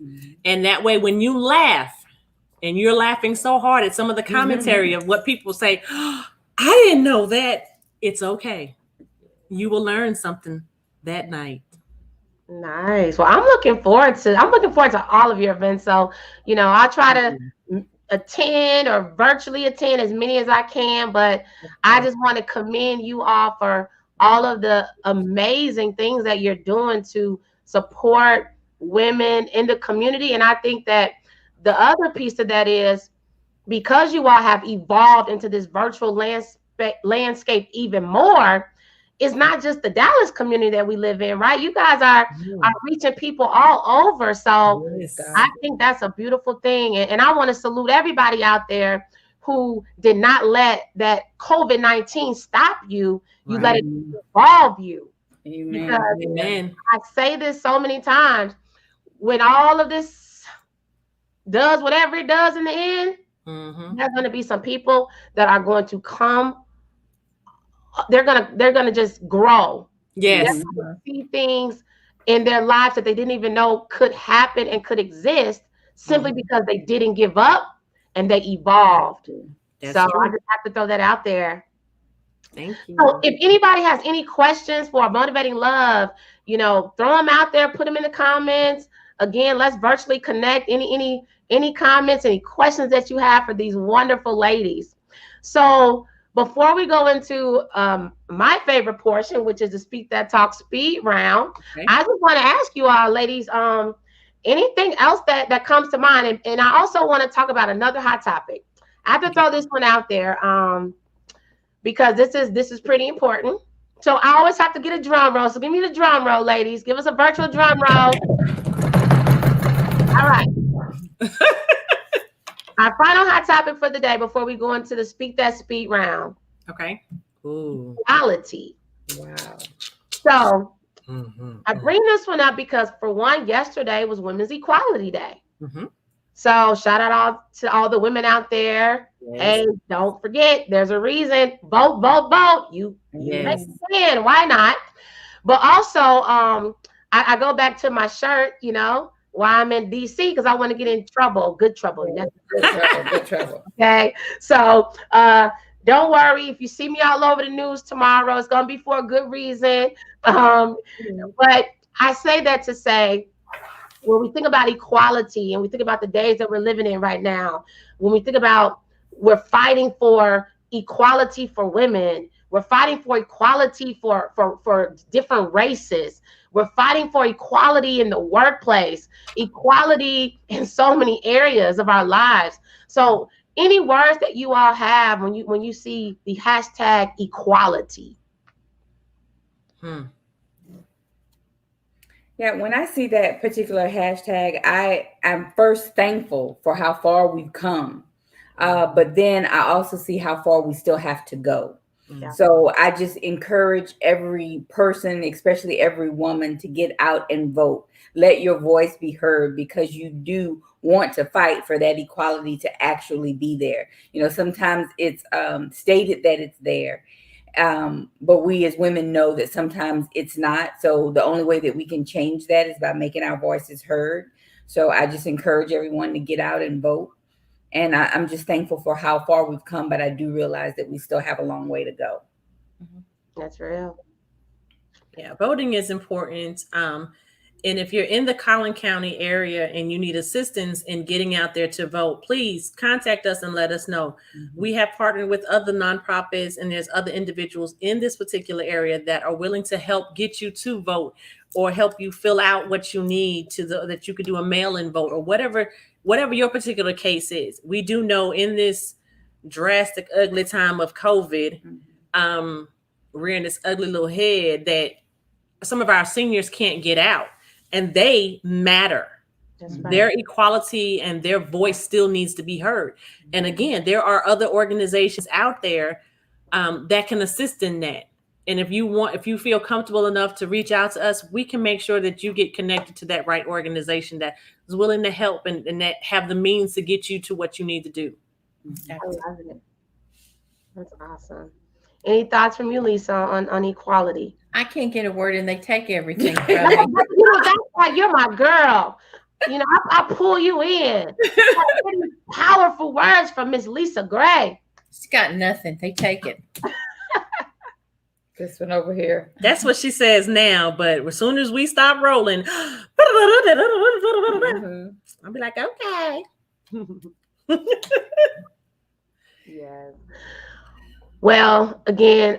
S2: And that way, when you laugh, and you're laughing so hard at some of the commentary of what people say, oh, I didn't know that. It's okay. You will learn something that night.
S1: Nice. Well, I'm looking forward to all of your events. So, I'll try to attend or virtually attend as many as I can, but I just want to commend you all for all of the amazing things that you're doing to support women in the community. And I think that the other piece of that is, because you all have evolved into this virtual landscape even more, it's not just the Dallas community that we live in, right? You guys are reaching people all over. So I think that's a beautiful thing. And I want to salute everybody out there who did not let that COVID-19 stop you. You let it evolve you.
S4: Amen.
S1: Because
S2: Amen.
S1: I say this so many times, when all of this does whatever it does in the end, there's going to be some people that are going to come. They're gonna just grow. They're
S2: Yes.
S1: gonna see things in their lives that they didn't even know could happen and could exist simply because they didn't give up and they evolved.
S2: That's
S1: so
S2: true.
S1: I just have to throw that out there.
S2: Thank you.
S1: So if anybody has any questions for Motivating Love, throw them out there, put them in the comments. Again, let's virtually connect. Any comments, any questions that you have for these wonderful ladies. So before we go into my favorite portion, which is the Speak That Talk speed round,
S2: Okay.
S1: I just want to ask you all, ladies, anything else that comes to mind? And I also want to talk about another hot topic. I have to throw this one out there. Because this is pretty important. So I always have to get a drum roll. So give me the drum roll, ladies. Give us a virtual drum roll. All right. Our final hot topic for the day before we go into the Speak That Speed round.
S2: Okay. Ooh.
S1: Equality.
S4: Wow.
S1: So I bring this one up because, for one, yesterday was Women's Equality Day. So shout out to all the women out there. Yes. Hey, don't forget, there's a reason. Vote, vote, vote. You can. Why not? But also, I go back to my shirt, why I'm in DC, because I want to get in trouble. Good trouble.
S4: Good trouble.
S1: Okay. So don't worry. If you see me all over the news tomorrow, it's going to be for a good reason. But I say that to say, when we think about equality and we think about the days that we're living in right now, when we think about we're fighting for equality for women, we're fighting for equality for different races, we're fighting for equality in the workplace, equality in so many areas of our lives. So any words that you all have when you see the hashtag equality?
S4: Yeah, when I see that particular hashtag, I'm first thankful for how far we've come. But then I also see how far we still have to go. Yeah. So I just encourage every person, especially every woman, to get out and vote. Let your voice be heard, because you do want to fight for that equality to actually be there. Sometimes it's stated that it's there. But we as women know that sometimes it's not. So the only way that we can change that is by making our voices heard. So I just encourage everyone to get out and vote. And I'm just thankful for how far we've come, but I do realize that we still have a long way to go.
S1: That's real.
S2: Yeah, voting is important. And if you're in the Collin County area and you need assistance in getting out there to vote, please contact us and let us know. We have partnered with other nonprofits, and there's other individuals in this particular area that are willing to help get you to vote, or help you fill out what you need that you could do a mail-in vote, or whatever your particular case is. We do know in this drastic, ugly time of COVID, rearing this ugly little head, that some of our seniors can't get out. And they matter. Right. Their equality and their voice still needs to be heard. And again, there are other organizations out there that can assist in that. And if you feel comfortable enough to reach out to us, we can make sure that you get connected to that right organization that is willing to help and that have the means to get you to what you need to do.
S1: I love it. That's awesome. Any thoughts from you, Lisa, on equality?
S3: I can't get a word in. They take everything from me.
S1: That's why you're my girl. I pull you in. Powerful words from Miss Lisa Gray.
S3: She's got nothing. They take it.
S4: This one over here.
S2: That's what she says now, but as soon as we stop rolling, I'll be like, okay.
S1: Yes. Well, again,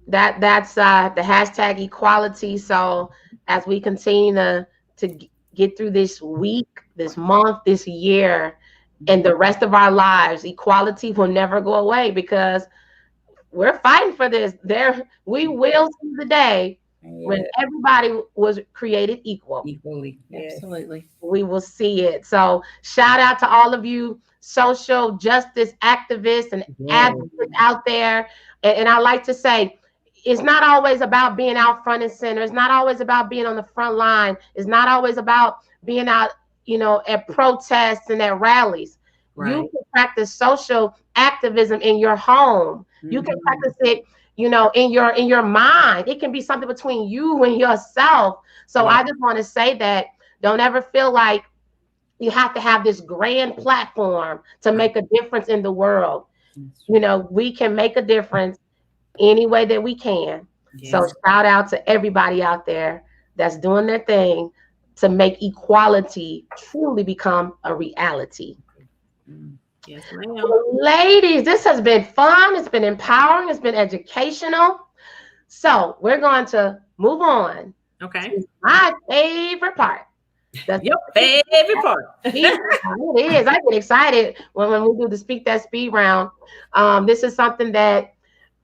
S1: that's the hashtag equality. So as we continue to get through this week, this month, this year, and the rest of our lives, equality will never go away, because we're fighting for this. We will see the day when everybody was created equally.
S3: Yes. Absolutely.
S1: We will see it. So shout out to all of you social justice activists and advocates out there. And I like to say, it's not always about being out front and center. It's not always about being on the front line. It's not always about being out, at protests and at rallies.
S2: Right.
S1: You can practice social activism in your home. You can practice it, in your mind. It can be something between you and yourself. So I just want to say that don't ever feel like you have to have this grand platform to make a difference in the world. We can make a difference any way that we can. Yes. So shout out to everybody out there that's doing their thing to make equality truly become a reality.
S2: Yes, ma'am.
S1: Ladies, this has been fun. It's been empowering. It's been educational. So we're going to move on.
S2: Okay.
S1: To my favorite part.
S2: Your favorite part.
S1: It is. I get excited when we do the Speak That Speed round. This is something that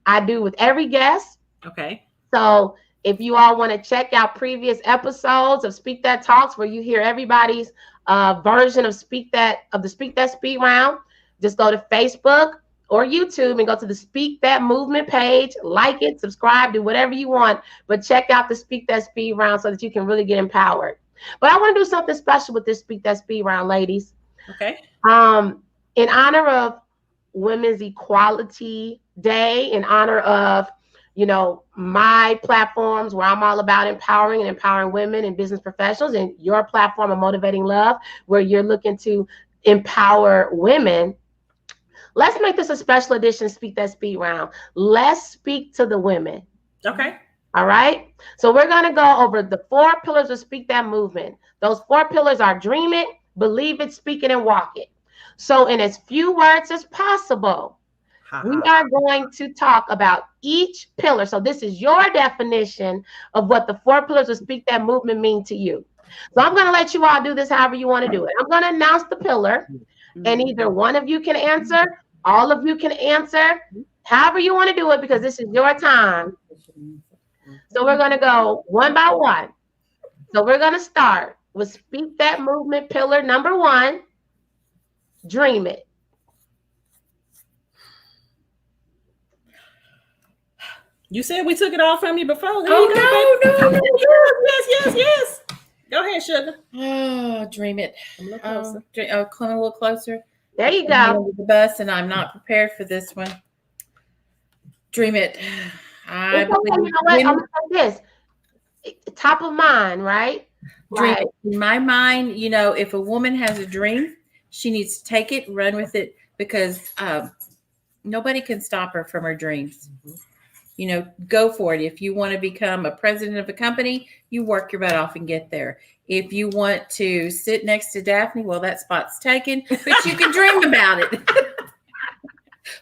S1: I do with every guest.
S2: Okay.
S1: So if you all want to check out previous episodes of Speak That Talks, where you hear everybody's version of the Speak That Speed round, just go to Facebook or YouTube and go to the Speak That Movement page, like it, subscribe, do whatever you want, but check out the Speak That Speed round so that you can really get empowered. But I want to do something special with this Speak That Speed round, ladies.
S2: Okay.
S1: In honor of Women's Equality Day, in honor of, my platforms where I'm all about empowering women and business professionals, and your platform of Motivating Love, where you're looking to empower women. Let's make this a special edition Speak That Speed round. Let's speak to the women.
S2: Okay.
S1: All right. So we're going to go over the 4 pillars of Speak That movement. Those 4 pillars are dream it, believe it, speak it, and walk it. So in as few words as possible, we are going to talk about each pillar. So this is your definition of what the 4 pillars of Speak That movement mean to you. So I'm going to let you all do this however you want to do it. I'm going to announce the pillar, and either one of you can answer, all of you can answer, however you want to do it, because this is your time. So we're going to go one by one. So we're going to start with Speak That movement pillar number 1, dream it.
S2: You said we took it all from you before.
S3: No.
S2: Yes. Go ahead, sugar.
S3: Oh, dream it.
S2: Come a little closer.
S3: Come a little closer.
S1: There you go.
S3: The bus, and I'm not prepared for this one. Dream it. I believe.
S1: You know what? I'm going to say this. Top of mind, right?
S3: Dream it. In my mind, if a woman has a dream, she needs to take it, run with it, because nobody can stop her from her dreams. Go for it. If you want to become a president of a company, you work your butt off and get there. If you want to sit next to Daphne, well, that spot's taken, but you can dream about it.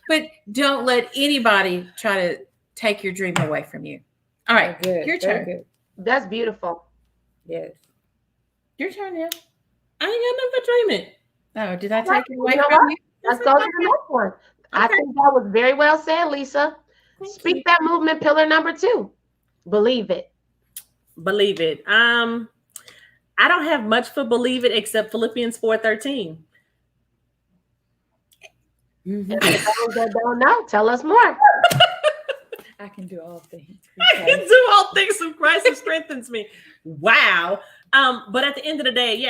S3: But don't let anybody try to take your dream away from you. All right,
S4: good.
S3: Your turn. Good.
S1: That's beautiful.
S4: Yes.
S3: Your turn now.
S2: I ain't got nothing for dreaming.
S3: Oh, did I take it away from you?
S1: Let's go to the next one. Okay. I think that was very well said, Lisa. Speak That movement pillar number 2. Believe it.
S2: Believe it. I don't have much for believe it except Philippians 4:13.
S1: And for those that don't know, tell us more.
S4: I can do all things.
S2: I can do all things through Christ who strengthens me. Wow. But at the end of the day,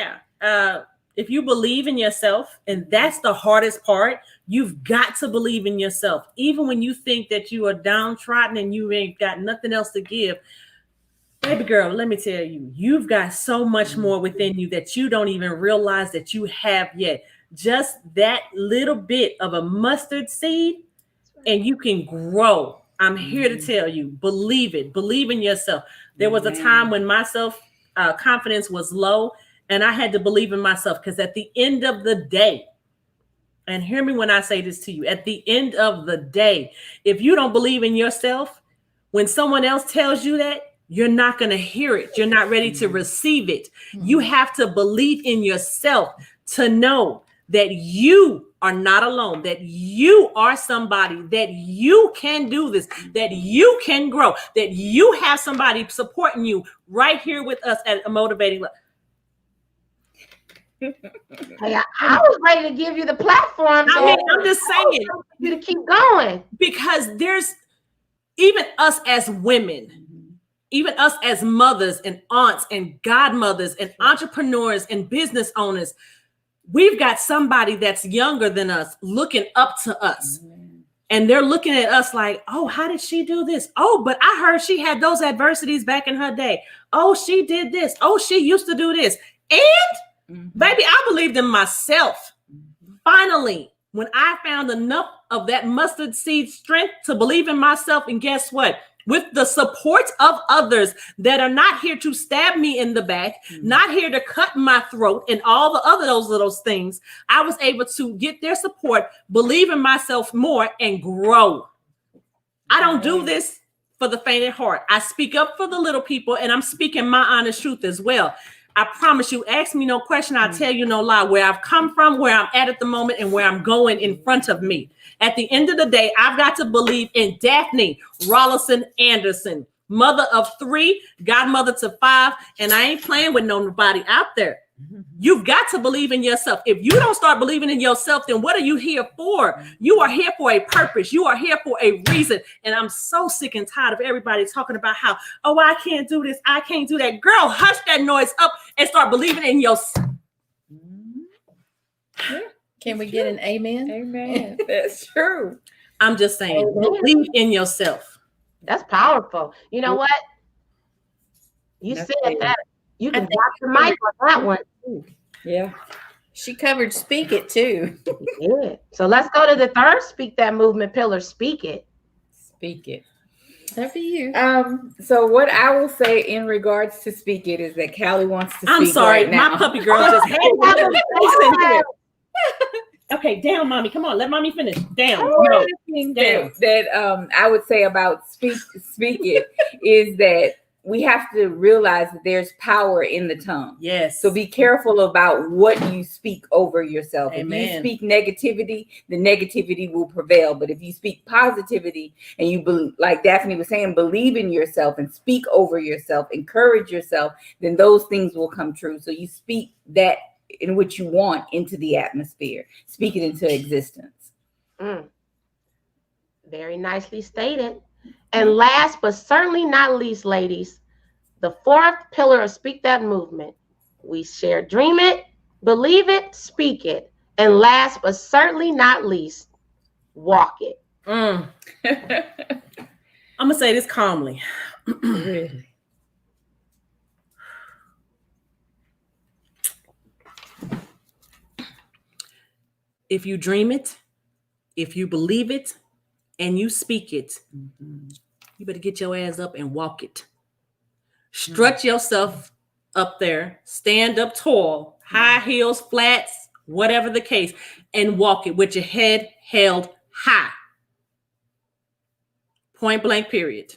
S2: if you believe in yourself, and that's the hardest part, you've got to believe in yourself. Even when you think that you are downtrodden and you ain't got nothing else to give. Baby girl, let me tell you, you've got so much more within you that you don't even realize that you have yet. Just that little bit of a mustard seed, and you can grow. I'm here to tell you, believe it. Believe in yourself. There was a time when my self-confidence was low, and I had to believe in myself, because at the end of the day, and hear me when I say this to you, at the end of the day, if you don't believe in yourself, when someone else tells you that, you're not going to hear it. You're not ready to receive it. You have to believe in yourself to know that you are not alone, that you are somebody, that you can do this, that you can grow, that you have somebody supporting you right here with us at Motivating Love.
S1: I was ready to give you the platform.
S2: I'm just saying,
S1: you to keep going,
S2: because even us as women, even us as mothers and aunts and godmothers and entrepreneurs and business owners, we've got somebody that's younger than us looking up to us. And they're looking at us like, oh, how did she do this? Oh, but I heard she had those adversities back in her day. Oh, she did this. Oh, she used to do this. And baby, I believed in myself. Finally, when I found enough of that mustard seed strength to believe in myself, and guess what? With the support of others that are not here to stab me in the back, not here to cut my throat and all the other those things, I was able to get their support, believe in myself more, and grow. I don't do this for the faint at heart. I speak up for the little people, and I'm speaking my honest truth as well. I promise you, ask me no question, I'll tell you no lie. Where I've come from, where I'm at the moment, and where I'm going in front of me. At the end of the day, I've got to believe in Daphne Anderson, mother of 3, godmother to 5, and I ain't playing with nobody out there. You've got to believe in yourself. If you don't start believing in yourself, then what are you here for? You are here for a purpose. You are here for a reason. And I'm so sick and tired of everybody talking about how, oh, I can't do this. I can't do that. Girl, hush that noise up and start believing in yourself.
S3: Can we get an amen?
S4: Amen. That's true.
S2: I'm just saying, believe in yourself.
S1: That's powerful. You know what? You said that. You can drop the mic on that one.
S4: Yeah.
S3: She covered speak it too.
S1: Yeah. So let's go to the third speak that movement pillar. Speak it.
S3: Speak it. That for you.
S4: So what I will say in regards to speak it is that Callie wants to speak.
S2: I'm sorry,
S4: right now.
S2: my puppy girl just had it. Okay, down, mommy. Come on, let mommy finish. Down.
S4: One of the things that I would say about speak it is that we have to realize that there's power in the tongue.
S2: Yes.
S4: So be careful about what you speak over yourself.
S2: Amen.
S4: If you speak negativity, the negativity will prevail. But if you speak positivity and you believe, like Daphne was saying, believe in yourself and speak over yourself, encourage yourself, then those things will come true. So you speak that in which you want into the atmosphere. Speak it into existence.
S1: Very nicely stated. And last but certainly not least, ladies, the fourth pillar of Speak That movement. We share dream it, believe it, speak it. And last but certainly not least, walk it.
S2: I'm going to say this calmly.
S4: Really?
S2: If you dream it, if you believe it, and you speak it, you better get your ass up and walk it. Strut yourself up there, stand up tall, high heels, flats, whatever the case, and walk it with your head held high. Point blank, period.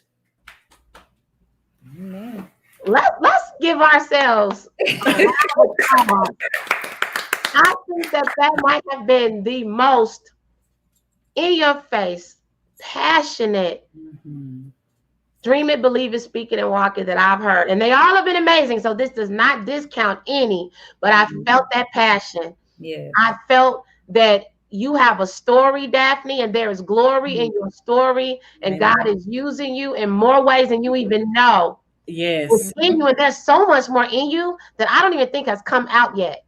S1: Let's give ourselves a round of applause. I think that might have been the most in your face, passionate, dream it, believe it, speak it, and walk it that I've heard. And they all have been amazing. So this does not discount any, but I felt that passion.
S4: Yeah.
S1: I felt that you have a story, Daphne, and there is glory in your story. And God is using you in more ways than you even know.
S2: Yes.
S1: It's in you, and there's so much more in you that I don't even think has come out yet.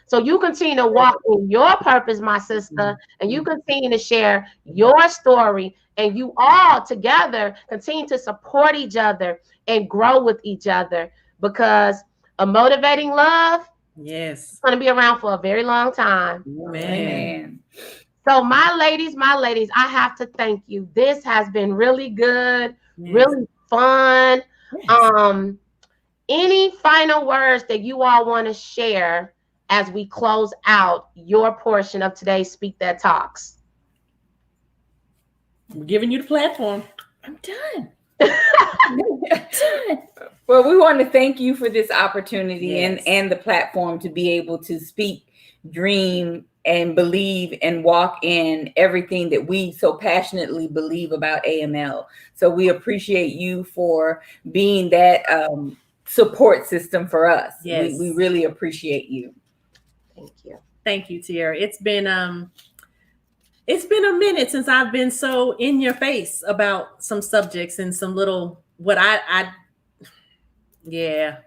S1: So you continue to walk in your purpose, my sister, and you continue to share your story, and you all together continue to support each other and grow with each other, because a motivating love is going to be around for a very long time.
S2: Amen.
S1: So my ladies, I have to thank you. This has been really good, really fun. Any final words that you all want to share as we close out your portion of today's Speak That Talks?
S2: We're giving you the platform.
S3: I'm done.
S4: Well, we want to thank you for this opportunity and the platform to be able to speak, dream, and believe and walk in everything that we so passionately believe about AML. So we appreciate you for being that support system for us.
S2: Yes.
S4: We really appreciate you.
S1: Thank you.
S2: Thank you, Tiara. It's It's been a minute since I've been so in your face about some subjects and some little yeah.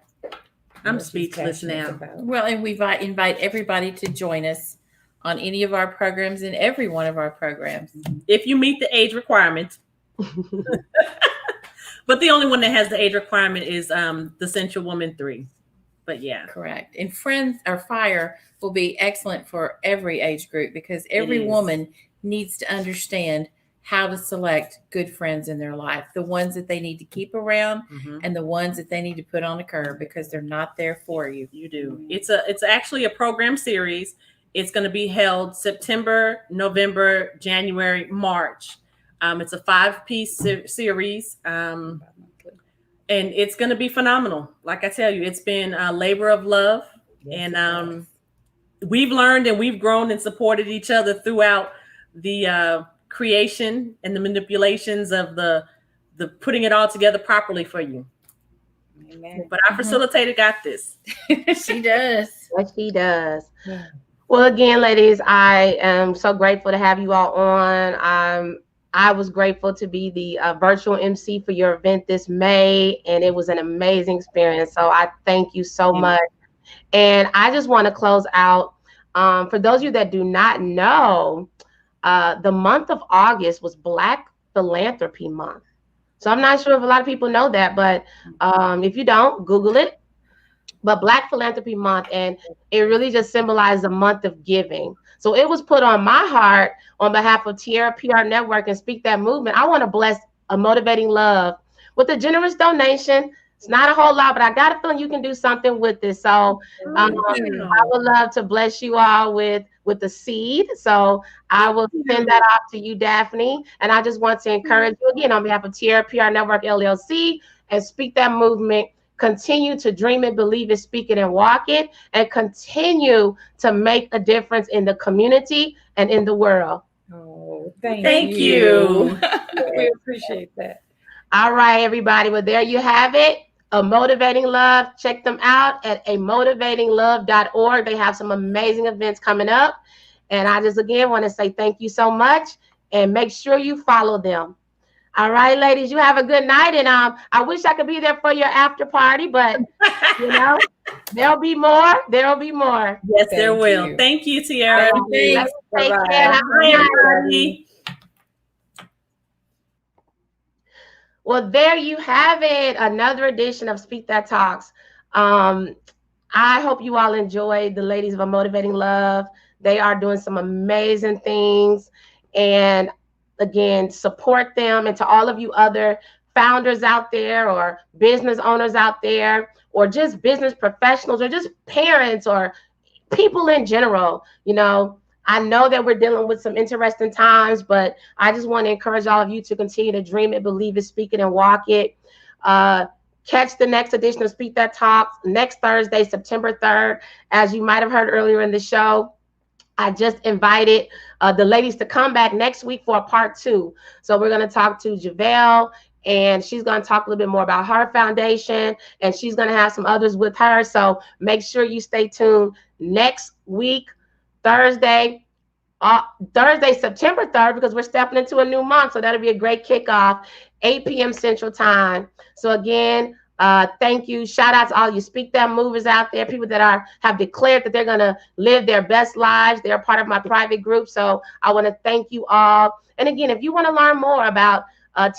S2: I'm speechless now.
S3: Well, and we invite everybody to join us on any of our programs and every one of our programs.
S2: If you meet the age requirement. But the only one that has the age requirement is the Sensual Woman 3. But yeah.
S3: Correct. And Friends or Fire will be excellent for every age group because every woman needs to understand how to select good friends in their life, the ones that they need to keep around and the ones that they need to put on a curb because they're not there for you.
S2: You do. It's actually a program series. It's going to be held September, November, January, March. It's a 5-piece series. And it's going to be phenomenal. Like I tell you, it's been a labor of love. Yes, and we've learned and we've grown and supported each other throughout the creation and the manipulations of the putting it all together properly for you. Amen. But our facilitator got this.
S3: She does.
S1: Yes, she does. Yeah. Well, again, ladies, I am so grateful to have you all on. I was grateful to be the virtual MC for your event this May, and it was an amazing experience. So I thank you so much. And I just want to close out. For those of you that do not know, the month of August was Black Philanthropy Month. So I'm not sure if a lot of people know that, but if you don't, Google it. But Black Philanthropy Month, and it really just symbolized a month of giving. So it was put on my heart on behalf of Tiara PR Network and Speak That Movement. I want to bless A Motivating Love with a generous donation. It's not a whole lot, but I got a feeling you can do something with this. So I would love to bless you all with the seed. So I will send that off to you, Daphne. And I just want to encourage you again on behalf of Tiara PR Network LLC and Speak That Movement. Continue to dream it, believe it, speak it, and walk it, and continue to make a difference in the community and in the world.
S4: Oh, thank you. We appreciate that.
S1: All right, everybody. Well, there you have it. A Motivating Love. Check them out at amotivatinglove.org. They have some amazing events coming up. And I just, again, want to say thank you so much. And make sure you follow them. All right, ladies, you have a good night. And I wish I could be there for your after party, but, there'll be more. There'll be more.
S2: Yes, there will. Thank you, Tiara.
S1: Take care. Everybody. Well, there you have it. Another edition of Speak That Talks. I hope you all enjoyed the ladies of A Motivating Love. They are doing some amazing things. And again, support them. And to all of you other founders out there or business owners out there or just business professionals or just parents or people in general, I know that we're dealing with some interesting times, but I just want to encourage all of you to continue to dream it, believe it, speak it, and walk it. Catch the next edition of Speak That Talks next Thursday, September 3rd. As you might have heard earlier in the show, I just invited the ladies to come back next week for a part 2. So we're going to talk to Javelle, and she's going to talk a little bit more about her foundation, and she's going to have some others with her. So make sure you stay tuned next week, Thursday, September 3rd, because we're stepping into a new month. So that'll be a great kickoff, 8 p.m. Central Time. So again, thank you. Shout out to all you Speak That movers out there, people that have declared that they're going to live their best lives. They're part of my private group. So I want to thank you all. And again, if you want to learn more about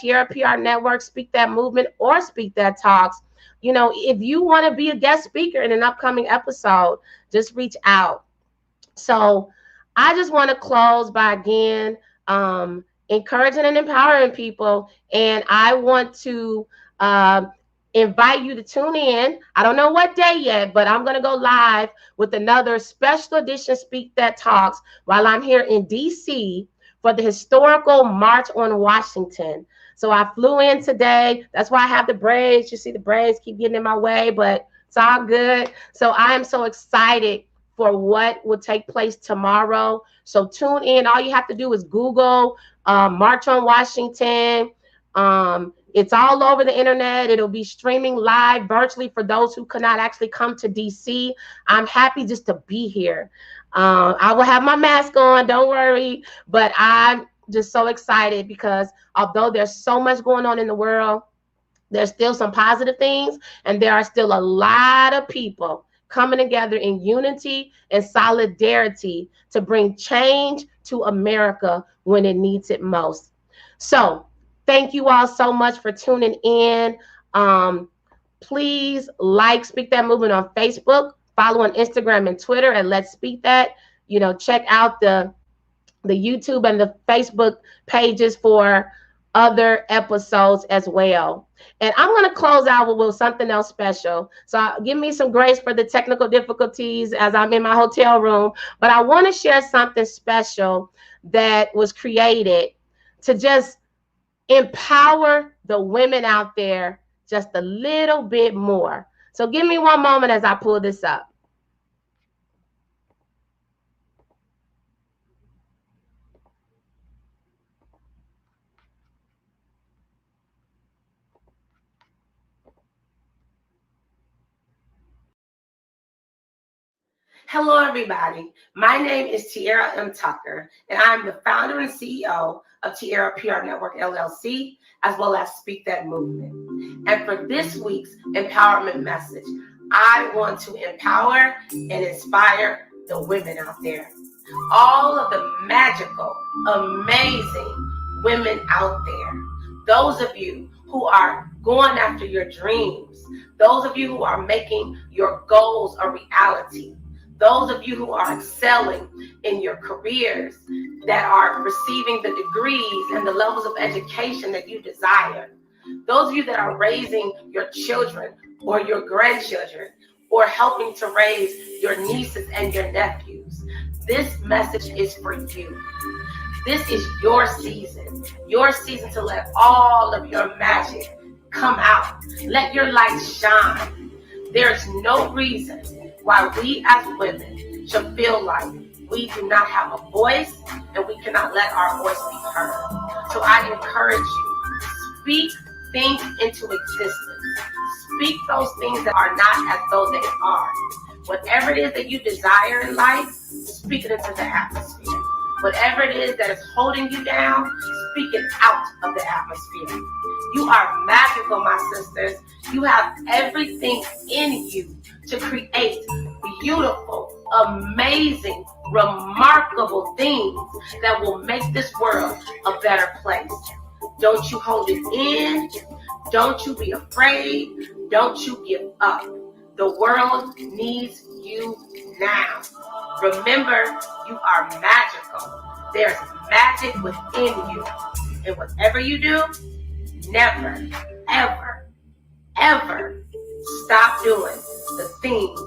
S1: Tiara PR Network, Speak That Movement, or Speak That Talks, if you want to be a guest speaker in an upcoming episode, just reach out. So I just want to close by again encouraging and empowering people. And I want to invite you to tune in. I don't know what day yet, but I'm going to go live with another special edition Speak That Talks while I'm here in DC for the historical March on Washington. So I flew in today. That's why I have the braids. You see the braids keep getting in my way, but it's all good. So I am so excited for what will take place tomorrow. So tune in. All you have to do is Google March on Washington. It's all over the internet. It'll be streaming live virtually for those who could not actually come to DC. I'm happy just to be here. I will have my mask on, don't worry. But I'm just so excited because although there's so much going on in the world, there's still some positive things, and there are still a lot of people coming together in unity and solidarity to bring change to America when it needs it most. So thank you all so much for tuning in. Please like Speak That Movement on Facebook, follow on Instagram and Twitter at Let's Speak That. Check out the YouTube and the Facebook pages for other episodes as well. And I'm going to close out with something else special. So give me some grace for the technical difficulties as I'm in my hotel room. But I want to share something special that was created to just empower the women out there just a little bit more. So give me one moment as I pull this up. Hello, everybody. My name is Tiara M. Tucker, and I'm the founder and CEO of Tiara PR Network, LLC, as well as Speak That Movement. And for this week's empowerment message, I want to empower and inspire the women out there. All of the magical, amazing women out there. Those of you who are going after your dreams. Those of you who are making your goals a reality. Those of you who are excelling in your careers, that are receiving the degrees and the levels of education that you desire. Those of you that are raising your children or your grandchildren, or helping to raise your nieces and your nephews. This message is for you. This is your season to let all of your magic come out. Let your light shine. There's no reason why we as women should feel like we do not have a voice and we cannot let our voice be heard. So I encourage you, speak things into existence. Speak those things that are not as though they are. Whatever it is that you desire in life, speak it into the atmosphere. Whatever it is that is holding you down, speak it out of the atmosphere. You are magical, my sisters. You have everything in you to create beautiful, amazing, remarkable things that will make this world a better place. Don't you hold it in. Don't you be afraid. Don't you give up. The world needs you now. Remember, you are magical. There's magic within you. And whatever you do, never, ever, ever stop doing the things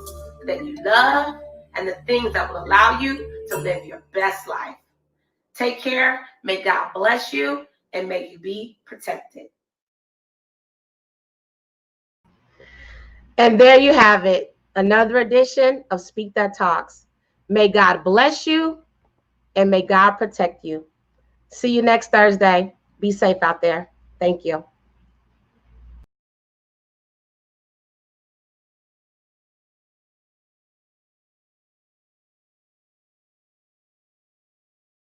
S1: that you love and the things that will allow you to live your best life. Take care. May God bless you and may you be protected. And there you have it. Another edition of Speak That Talks. May God bless you and may God protect you. See you next Thursday. Be safe out there. Thank you.